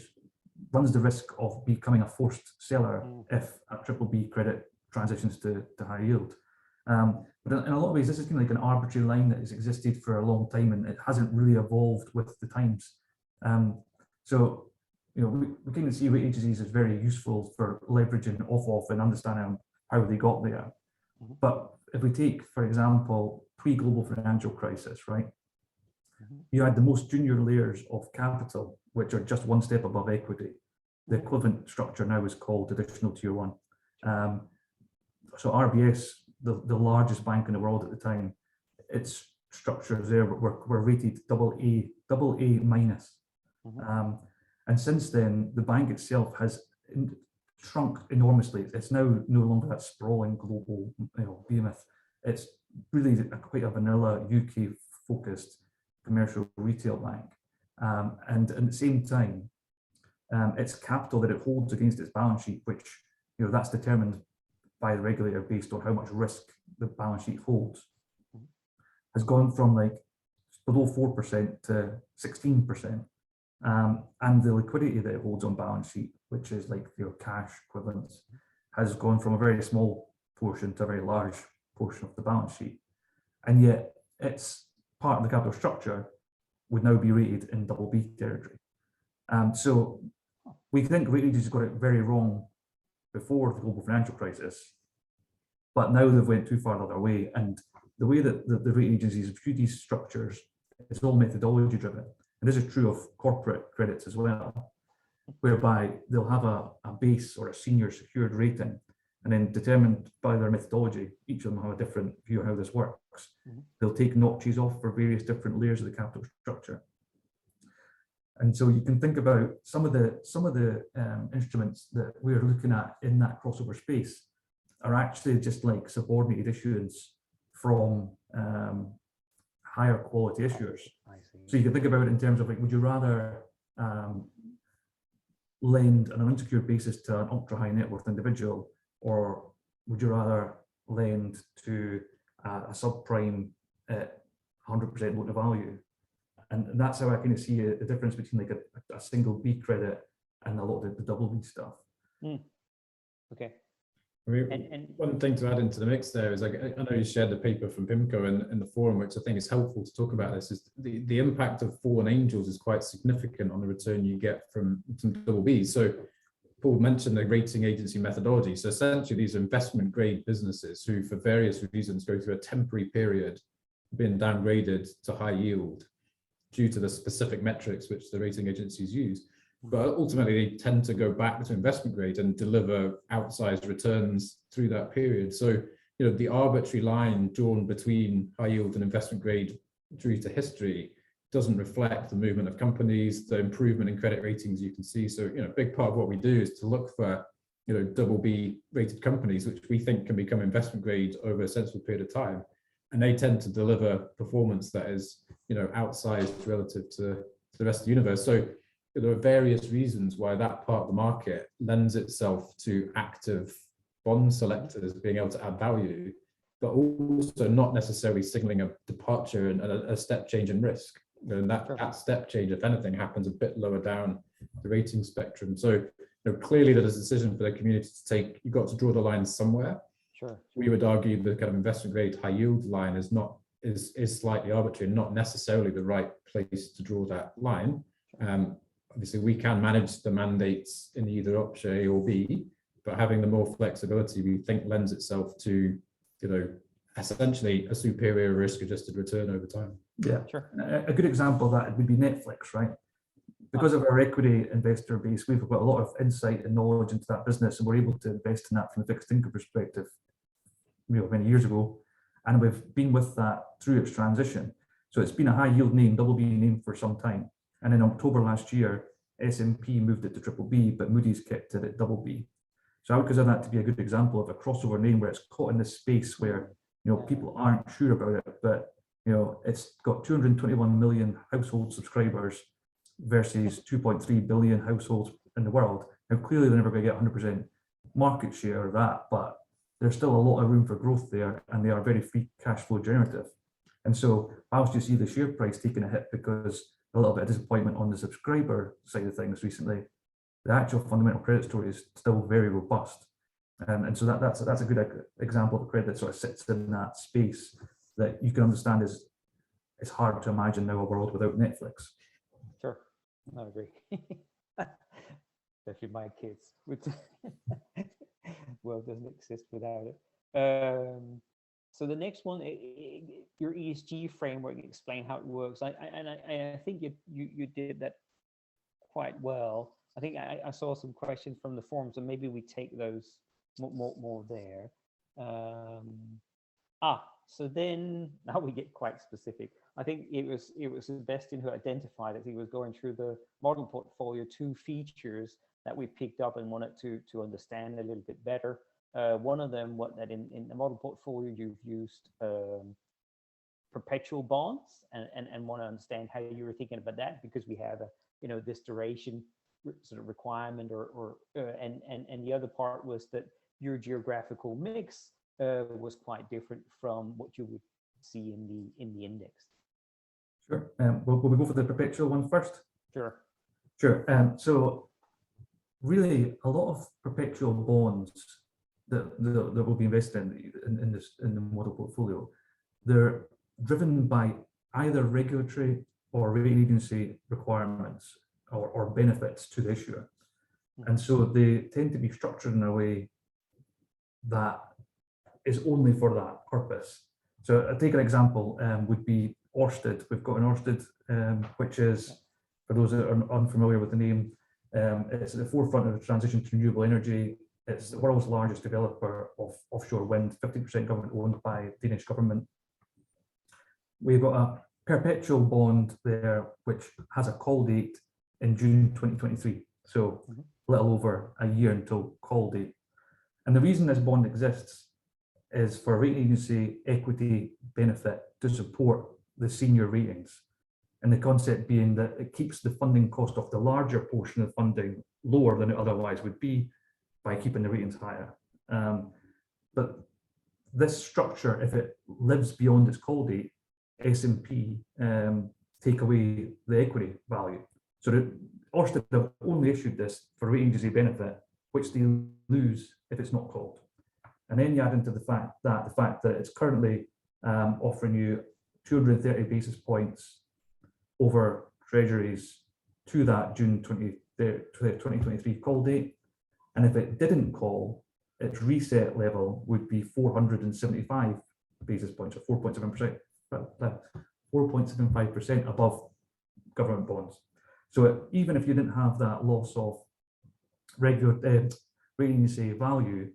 runs the risk of becoming a forced seller if a BBB credit transitions to high yield. But in a lot of ways, this is kind of like an arbitrary line that has existed for a long time, and it hasn't really evolved with the times. So we kind of see rating agencies as very useful for leveraging off and understanding how they got there. But if we take, for example, pre-global financial crisis, right? You had the most junior layers of capital, which are just one step above equity. The equivalent structure now is called additional tier one. So RBS, the largest bank in the world at the time, its structures there were rated AA minus. And since then, the bank itself has shrunk enormously. It's now no longer that sprawling global behemoth. It's really quite a vanilla UK-focused commercial retail bank. And at the same time, its capital that it holds against its balance sheet, which that's determined by the regulator based on how much risk the balance sheet holds, has gone from like below 4% to 16%. And the liquidity that it holds on balance sheet, which is like your cash equivalents, has gone from a very small portion to a very large portion of the balance sheet. And yet its part of the capital structure would now be rated in BB territory. So we think rating agencies got it very wrong before the global financial crisis, but now they've went too far the other way. And the way that the rating agencies view these structures it's all methodology driven. And this is true of corporate credits as well, whereby they'll have a base or a senior secured rating, and then determined by their methodology, each of them have a different view of how this works. They'll take notches off for various different layers of the capital structure. And so you can think about some of the instruments that we're looking at in that crossover space are actually just like subordinated issuance from higher quality issuers. So you can think about it in terms of like, would you rather lend on an unsecured basis to an ultra high net worth individual, or would you rather lend to a subprime at 100% loan to value? And that's how I kind of see the difference between like a single B credit and a lot of the double B stuff. Okay. I mean, one thing to add into the mix there is, like, I know you shared the paper from PIMCO in the forum, which I think is helpful to talk about this, is the impact of fallen angels is quite significant on the return you get from some double Bs. So Paul mentioned the rating agency methodology. So essentially these are investment grade businesses who for various reasons go through a temporary period being downgraded to high yield due to the specific metrics which the rating agencies use. But ultimately, they tend to go back to investment grade and deliver outsized returns through that period. So, you know, the arbitrary line drawn between high yield and investment grade through to history doesn't reflect the movement of companies, the improvement in credit ratings you can see. So, you know, a big part of what we do is to look for, you know, double B rated companies, which we think can become investment grade over a sensible period of time. And they tend to deliver performance that is, you know, outsized relative to the rest of the universe. So, there are various reasons why that part of the market lends itself to active bond selectors being able to add value, but also not necessarily signaling a departure and a step change in risk. And that step change, if anything, happens a bit lower down the rating spectrum. So, you know, clearly there's a decision for the community to take. You've got to draw the line somewhere. Sure. We would argue the kind of investment grade high yield line is slightly arbitrary and not necessarily the right place to draw that line. Obviously, we can manage the mandates in either option A or B, but having the more flexibility, we think, lends itself to, you know, essentially a superior risk-adjusted return over time. Yeah, sure. A good example of that would be Netflix, right? Because of our equity investor base, we've got a lot of insight and knowledge into that business, and we're able to invest in that from a fixed income perspective, you know, many years ago, and we've been with that through its transition. So it's been a high yield name, double B name for some time. And in October last year, S&P moved it to triple B, but Moody's kept it at double B. So I would consider that to be a good example of a crossover name where it's caught in this space where, you know, people aren't sure about it, but, you know, it's got 221 million household subscribers versus 2.3 billion households in the world. Now, clearly they're never going to get 100% market share of that, but there's still a lot of room for growth there, and they are very free cash flow generative. And so whilst you see the share price taking a hit because a little bit of disappointment on the subscriber side of things recently, the actual fundamental credit story is still very robust. And so that's a good example of a credit that sort of sits in that space that you can understand is it's hard to imagine now a world without Netflix. Sure, I agree. Especially my kids, which world doesn't exist without it. So the next one, your ESG framework, explain how it works. I think you did that quite well. I think I saw some questions from the forum, so maybe we take those more there. So then now we get quite specific. I think it was Sebastian who identified as he was going through the model portfolio 2 features that we picked up and wanted to understand a little bit better. One of them, that in the model portfolio you've used perpetual bonds, and want to understand how you were thinking about that, because we have this duration sort of requirement, and the other part was that your geographical mix was quite different from what you would see in the index. Sure. Will we go for the perpetual one first? Sure. Sure. So really, a lot of perpetual bonds that will be invested in the model portfolio, they're driven by either regulatory or rating agency requirements or benefits to the issuer. And so they tend to be structured in a way that is only for that purpose. So I'll take an example, would be Ørsted. We've got an Ørsted, which is, for those that are unfamiliar with the name, it's at the forefront of the transition to renewable energy. It's the world's largest developer of offshore wind, 50% government owned by Danish government. We've got a perpetual bond there, which has a call date in June 2023. So a little over a year until call date. And the reason this bond exists is for a rating agency equity benefit to support the senior ratings. And the concept being that it keeps the funding cost of the larger portion of funding lower than it otherwise would be by keeping the ratings higher. But this structure, if it lives beyond its call date, S&P take away the equity value. So Ørsted have only issued this for rating agency benefit, which they lose if it's not called. And then you add into the fact that it's currently offering you 230 basis points over treasuries to that June 2023 call date. And if it didn't call, its reset level would be 475 basis points, or 4.7%, 4.75% above government bonds. So even if you didn't have that loss of regular rating agency value,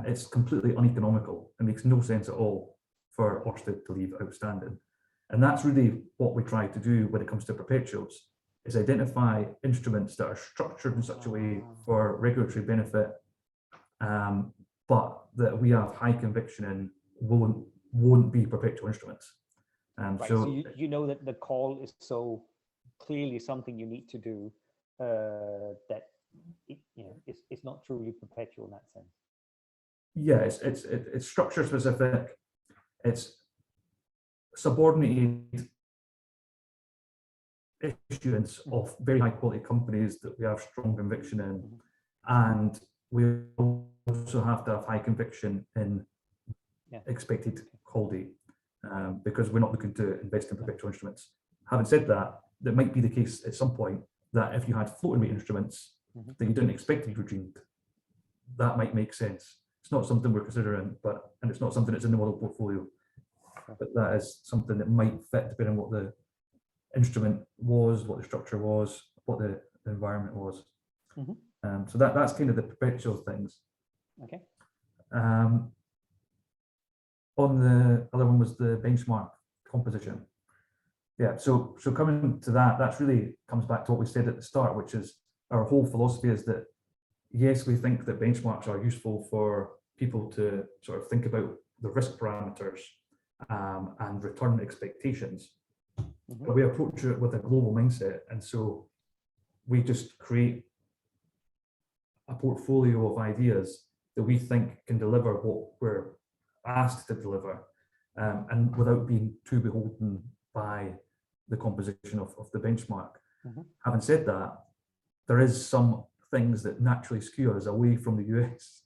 it's completely uneconomical. It makes no sense at all for Ørsted to leave outstanding. And that's really what we try to do when it comes to perpetuals, is identify instruments that are structured in such a way for regulatory benefit, but that we have high conviction in won't be perpetual instruments. Right, so you know that the call is so clearly something you need to do that it's not truly perpetual in that sense. Yeah, it's structure specific. It's subordinated issuance of very high quality companies that we have strong conviction in, and we also have to have high conviction in expected call date, because we're not looking to invest in perpetual instruments. Having said that, there might be the case at some point that if you had floating rate instruments that you didn't expect to be redeemed, that might make sense. It's not something we're considering, and it's not something that's in the model portfolio, but that is something that might fit depending on what the instrument was, what the structure was, what the environment was. So that's kind of the perpetual things. Okay. On the other one was the benchmark composition. Yeah, so coming to that's really comes back to what we said at the start, which is our whole philosophy is that, yes, we think that benchmarks are useful for people to sort of think about the risk parameters and return expectations. But we approach it with a global mindset, and so we just create a portfolio of ideas that we think can deliver what we're asked to deliver, and without being too beholden by the composition of the benchmark. Having said that, there is some things that naturally skew us away from the US,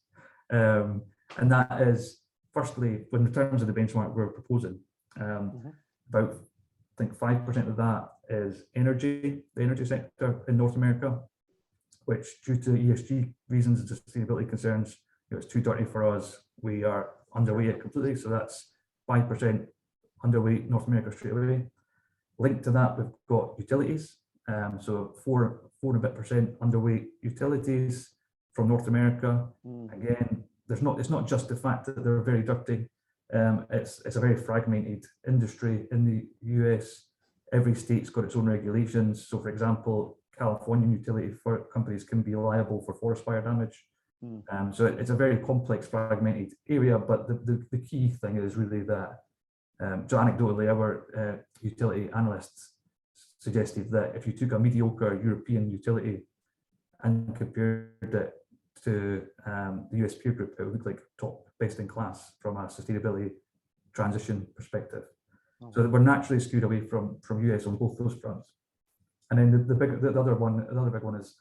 and that is, firstly, in terms of the benchmark we're proposing, about, I think 5% of that is energy, the energy sector in North America, which due to ESG reasons and sustainability concerns, it's too dirty for us. We are underweight completely, so that's 5% underweight North America straight away. Linked to that, we've got utilities, so 4 and a bit % underweight utilities from North America. Again, it's not just the fact that they're very dirty. It's a very fragmented industry in the US. Every state's got its own regulations. So, for example, Californian utility companies can be liable for forest fire damage. So it's a very complex, fragmented area. But the key thing is really that, so anecdotally, our utility analysts suggested that if you took a mediocre European utility and compared it to the US peer group, it would look like top, best in class from a sustainability transition perspective. So that we're naturally skewed away from US on both those fronts. And then the other big one is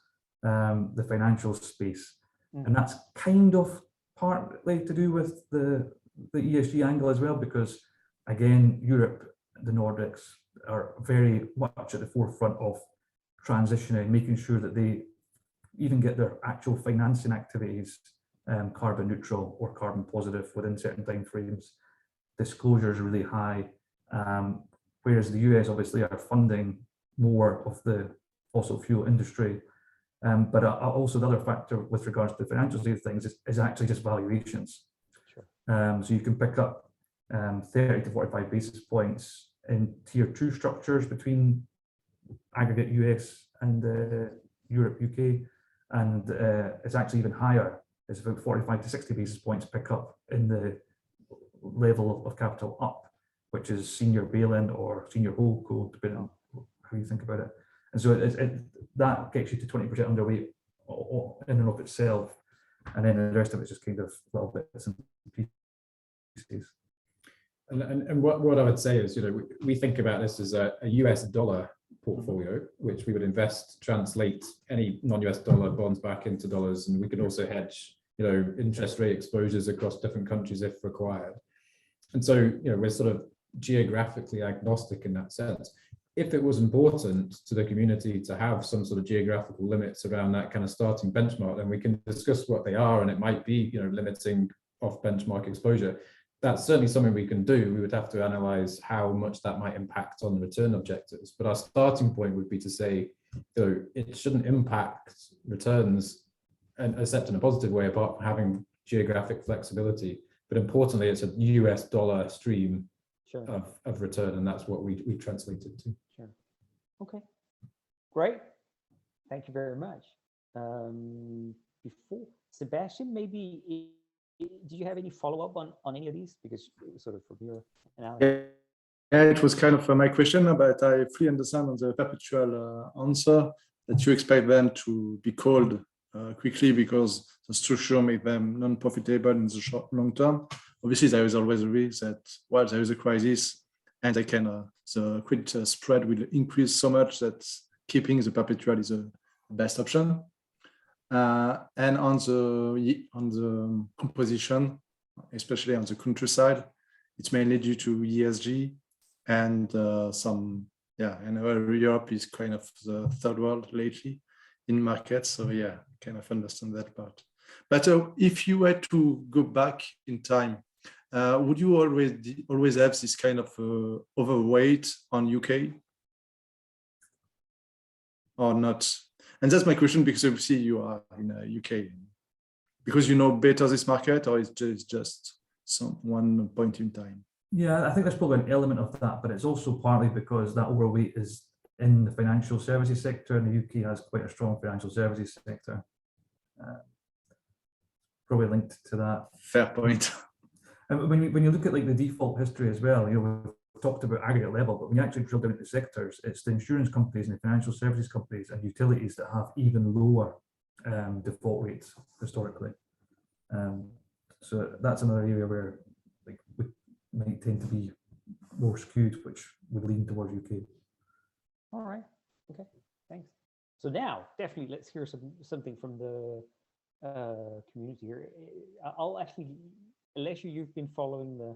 the financial space, and that's kind of partly to do with the ESG angle as well, because again, Europe, the Nordics are very much at the forefront of transitioning, making sure that they even get their actual financing activities carbon neutral or carbon positive within certain time frames. Disclosure is really high. whereas the US obviously are funding more of the fossil fuel industry. But also the other factor with regards to the financial side of things is actually just valuations. Sure. So you can pick up 30 to 45 basis points in tier 2 structures between aggregate US and Europe, UK, and it's actually even higher. It's about 45 to 60 basis points pick up in the level of capital up, which is senior bail-in or senior holdco, depending on how you think about it. And so that gets you to 20% underweight in and of itself, and then the rest of it's just kind of little bits and pieces. And what I would say is, we think about this as a US dollar portfolio, which we would invest, translate any non-US dollar bonds back into dollars, and we can also hedge, interest rate exposures across different countries if required. And so, we're sort of geographically agnostic in that sense. If it was important to the community to have some sort of geographical limits around that kind of starting benchmark, then we can discuss what they are, and it might be, limiting off benchmark exposure. That's certainly something we can do. We would have to analyze how much that might impact on the return objectives. But our starting point would be to say, it shouldn't impact returns, and except in a positive way, apart from having geographic flexibility. But importantly, it's a US dollar stream Sure. of return, and that's what we translated to. Sure. Okay. Great. Thank you very much. Before Sebastian, maybe do you have any follow-up on any of these? Because sort of from your analysis. Yeah, it was kind of my question, but I fully understand on the perpetual answer that you expect them to be called quickly because the structure make them non-profitable in the long term. Obviously, there is always a risk that while there is a crisis, and the credit spread will increase so much that keeping the perpetual is the best option. And on the composition, especially on the countryside, it's mainly due to ESG and and Europe is kind of the third world lately in markets. So yeah, kind of understand that part. But if you were to go back in time, would you always have this kind of overweight on UK or not? And that's my question, because obviously you are in UK, because you know better this market, or it's just some one point in time? Yeah, I think there's probably an element of that, but it's also partly because that overweight is in the financial services sector, and the UK has quite a strong financial services sector. Probably linked to that. Fair point. And when you look at like the default history as well, we've talked about aggregate level, but when you actually drill down into sectors, it's the insurance companies and the financial services companies and utilities that have even lower default rates historically. So that's another area where we might tend to be more skewed, which would lean towards UK. All right. Okay. Thanks. So now, definitely, let's hear something from the community here. I'll actually, unless you've been following the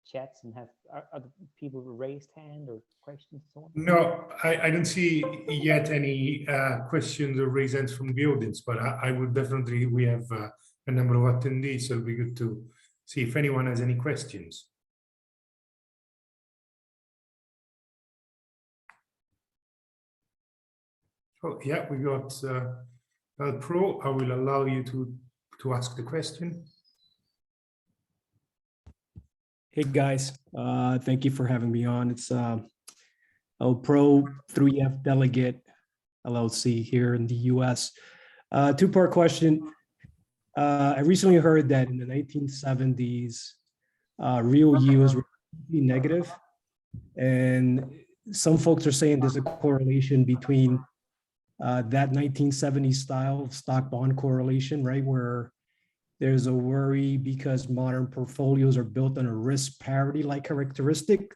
chats and have other people raised hand or questions and so on? No, I don't see yet any questions or raised hands from the audience, but I would definitely, we have a number of attendees, so it'll be good to see if anyone has any questions. Oh, yeah, we got Pro. I will allow you to ask the question. Hey guys, thank you for having me on. It's Pro 3F Delegate LLC here in the US. Two-part question. I recently heard that in the 1970s, real yields were negative, and some folks are saying there's a correlation between that 1970s style of stock bond correlation, right, where there's a worry because modern portfolios are built on a risk parity-like characteristic,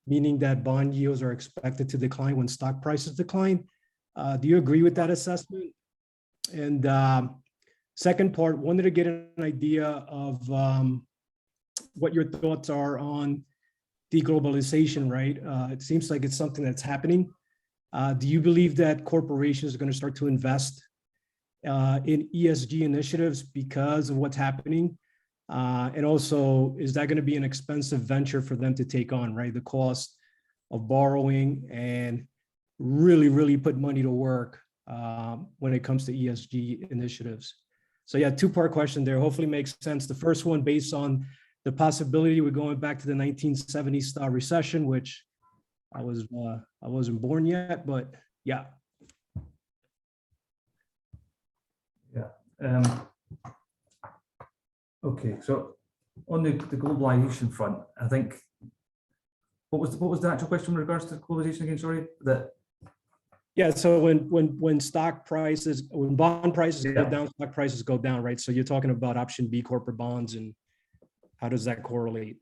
meaning that bond yields are expected to decline when stock prices decline. Do you agree with that assessment? And second part, wanted to get an idea of what your thoughts are on deglobalization, right? It seems like it's something that's happening. Do you believe that corporations are going to start to invest in ESG initiatives because of what's happening? And also, is that going to be an expensive venture for them to take on, right? The cost of borrowing and really put money to work when it comes to ESG initiatives. So yeah, two-part question there. Hopefully makes sense. The first one based on the possibility we're going back to the 1970s style recession, which I wasn't born yet, but yeah. Okay, so on the globalization front, I think what was the actual question in regards to globalization again? Sorry, that. Yeah, so when stock prices, when bond prices go down, stock prices go down, right? So you're talking about option B corporate bonds, and how does that correlate?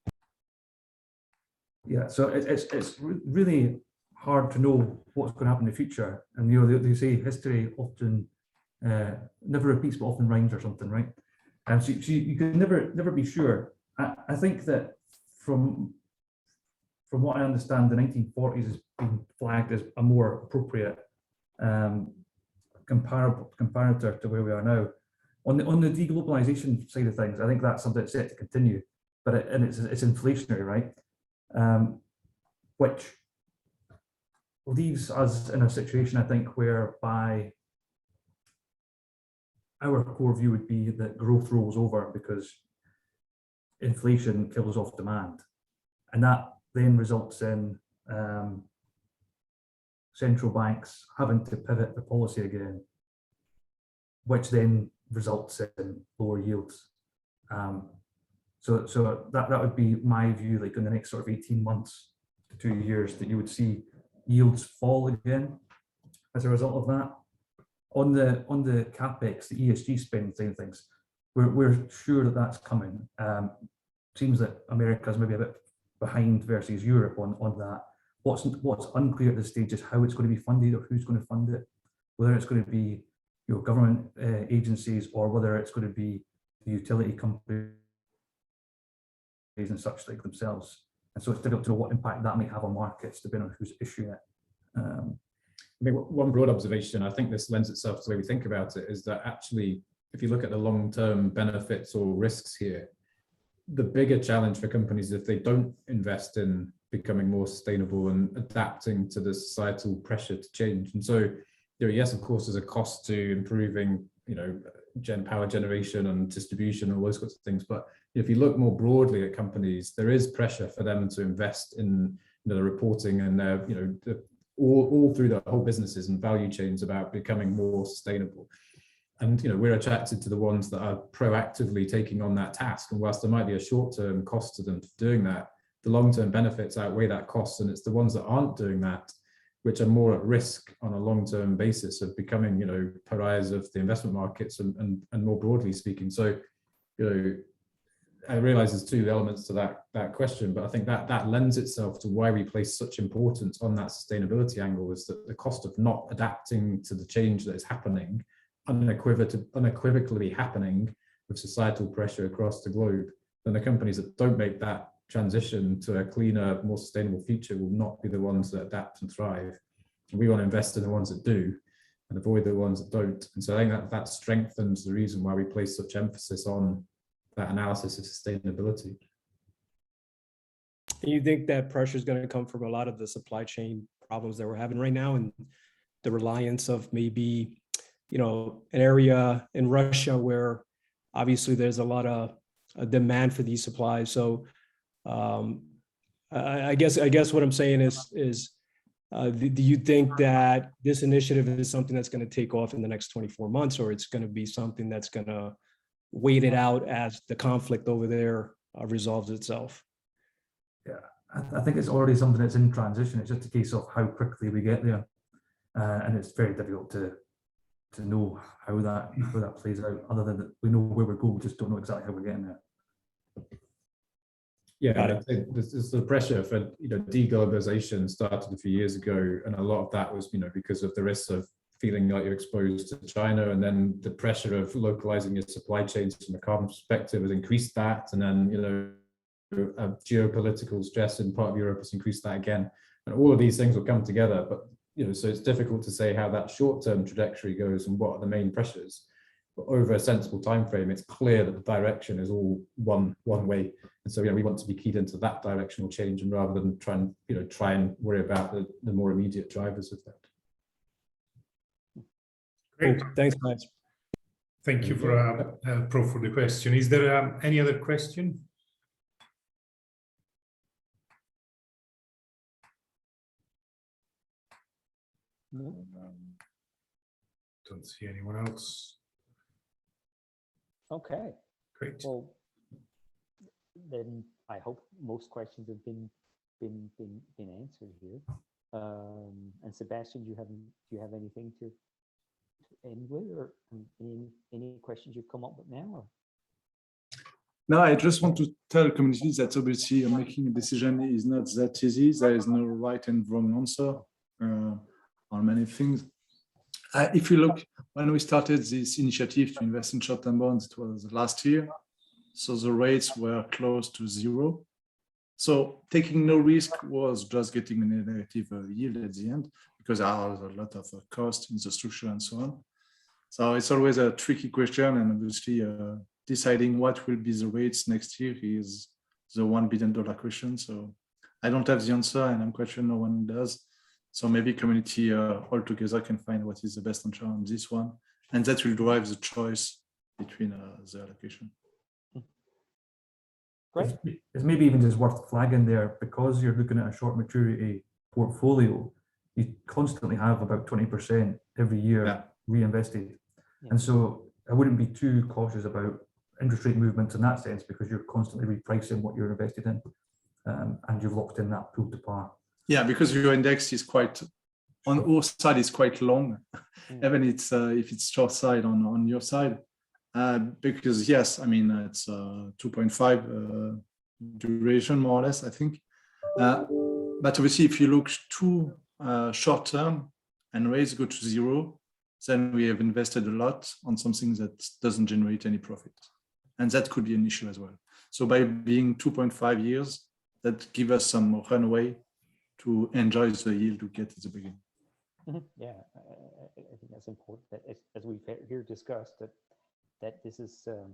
Yeah, so it's really hard to know what's going to happen in the future, and you know they say history often never repeats but often rhymes or something, right? And so you can never be sure. I think that from what I understand, the 1940s has been flagged as a more appropriate comparator to where we are now. On the deglobalization side of things, I think that's something that's set to continue, but it's inflationary, right? Which leaves us in a situation, I think, whereby our core view would be that growth rolls over because inflation kills off demand, and that then results in central banks having to pivot the policy again, which then results in lower yields. So that would be my view, like in the next sort of 18 months to 2 years, that you would see yields fall again as a result of that. On the capex, the ESG spend side of things, we're sure that that's coming. Seems that America is maybe a bit behind versus Europe on that. What's unclear at this stage is how it's going to be funded or who's going to fund it, whether it's going to be government agencies or whether it's going to be the utility companies and such like themselves. And so it's difficult to know what impact that may have on markets depending on who's issuing it. I mean, one broad observation, I think this lends itself to the way we think about it, is that actually, if you look at the long-term benefits or risks here, the bigger challenge for companies if they don't invest in becoming more sustainable and adapting to the societal pressure to change. And so, yes, of course, there's a cost to improving, power generation and distribution and all those sorts of things. But if you look more broadly at companies, there is pressure for them to invest in the reporting and their, all through the whole businesses and value chains about becoming more sustainable. And we're attracted to the ones that are proactively taking on that task. And whilst there might be a short-term cost to them for doing that, the long-term benefits outweigh that cost. And it's the ones that aren't doing that which are more at risk on a long-term basis of becoming, pariahs of the investment markets and more broadly speaking. So, I realize there's two elements to that question, but I think that lends itself to why we place such importance on that sustainability angle, is that the cost of not adapting to the change that is happening, unequivocally happening with societal pressure across the globe, then the companies that don't make that transition to a cleaner, more sustainable future will not be the ones that adapt and thrive. And we want to invest in the ones that do and avoid the ones that don't. And so I think that strengthens the reason why we place such emphasis on that analysis of sustainability. You think that pressure is going to come from a lot of the supply chain problems that we're having right now, and the reliance of maybe, an area in Russia where obviously there's a lot of demand for these supplies. So I guess what I'm saying is do you think that this initiative is something that's going to take off in the next 24 months, or it's going to be something that's going to wait it out as the conflict over there resolves itself? Yeah, I think it's already something that's in transition. It's just a case of how quickly we get there, and it's very difficult to know how that plays out. Other than that, we know where we're going, we just don't know exactly how we're getting there. Yeah, there's the pressure for deglobalization started a few years ago, and a lot of that was because of the risks of feeling like you're exposed to China, and then the pressure of localizing your supply chains from a carbon perspective has increased that, and then geopolitical stress in part of Europe has increased that again, and all of these things will come together. But so it's difficult to say how that short-term trajectory goes and what are the main pressures. over a sensible time frame, it's clear that the direction is all one way. And so, we want to be keyed into that directional change, and rather than try and worry about the more immediate drivers of that. Great. Cool. Thanks, guys. Thank you for Pro for the question. Is there any other question? Don't see anyone else. Okay. Great. Well, then I hope most questions have been answered here. And Sebastian, do you have anything to end with, or any questions you've come up with now? Or? No, I just want to tell communities that obviously making a decision is not that easy. There is no right and wrong answer on many things. If you look, when we started this initiative to invest in short-term bonds, it was last year. So the rates were close to zero. So taking no risk was just getting a negative yield at the end, because there are a lot of cost in the structure and so on. So it's always a tricky question, and obviously deciding what will be the rates next year is the $1 billion question. So I don't have the answer, and I'm quite sure no one does. So maybe community all together can find what is the best answer on this one, and that will drive the choice between the allocation. Great. It's maybe even just worth flagging there, because you're looking at a short maturity portfolio, you constantly have about 20% every year reinvested. Yeah. And so I wouldn't be too cautious about interest rate movements in that sense, because you're constantly repricing what you're invested in, and you've locked in that pool to par. Yeah, because your index is quite, on our side, is quite long, even if it's short side on your side. Because yes, I mean, it's 2.5 duration, more or less, I think. But obviously, if you look too short term and rates go to zero, then we have invested a lot on something that doesn't generate any profit. And that could be an issue as well. So by being 2.5 years, that gives us some runway to enjoy the yield we get at the beginning. Yeah, I think that's important, that as we've here discussed, that this is a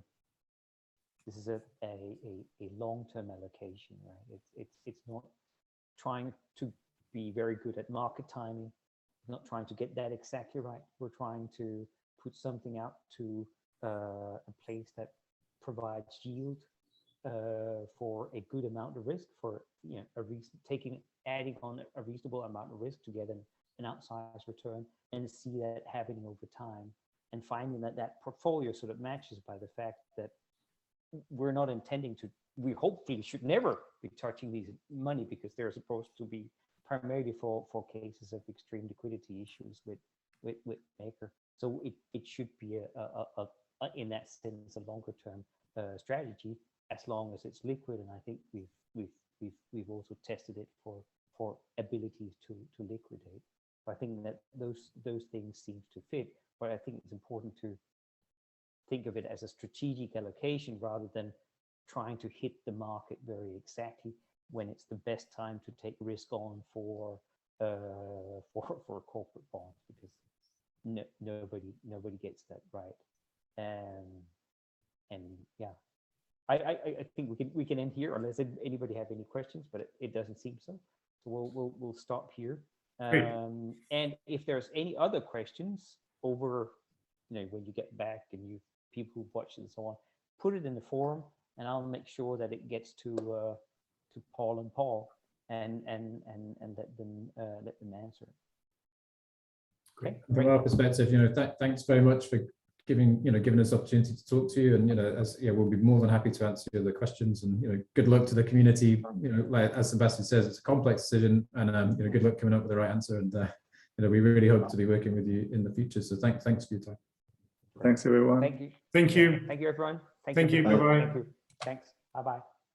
long-term allocation, right? It's not trying to be very good at market timing, not trying to get that exactly right. We're trying to put something out to a place that provides yield for a good amount of risk, for adding on a reasonable amount of risk to get an outsized return, and see that happening over time, and finding that portfolio sort of matches by the fact that we're not intending to, we hopefully should never be touching these money, because they're supposed to be primarily for cases of extreme liquidity issues with maker. So it should be a in that sense a longer term strategy, as long as it's liquid. And I think we've also tested it for abilities to liquidate. I think that those things seem to fit, but I think it's important to think of it as a strategic allocation rather than trying to hit the market very exactly when it's the best time to take risk on for corporate bonds, because nobody gets that right. And yeah, I think we can end here, unless anybody have any questions, but it doesn't seem so. So we'll stop here. And if there's any other questions over, when you get back and people who watch and so on, put it in the forum, and I'll make sure that it gets to Paul and let them answer. Okay. From our perspective, thanks very much for giving us opportunity to talk to you, and we'll be more than happy to answer the questions, and good luck to the community. Like as Sebastian says, it's a complex decision, and good luck coming up with the right answer, and we really hope to be working with you in the future. So thanks for your time. Thanks everyone. Thank you. Thank you. Thank you everyone. Thank you. Bye bye. Thanks. Bye bye.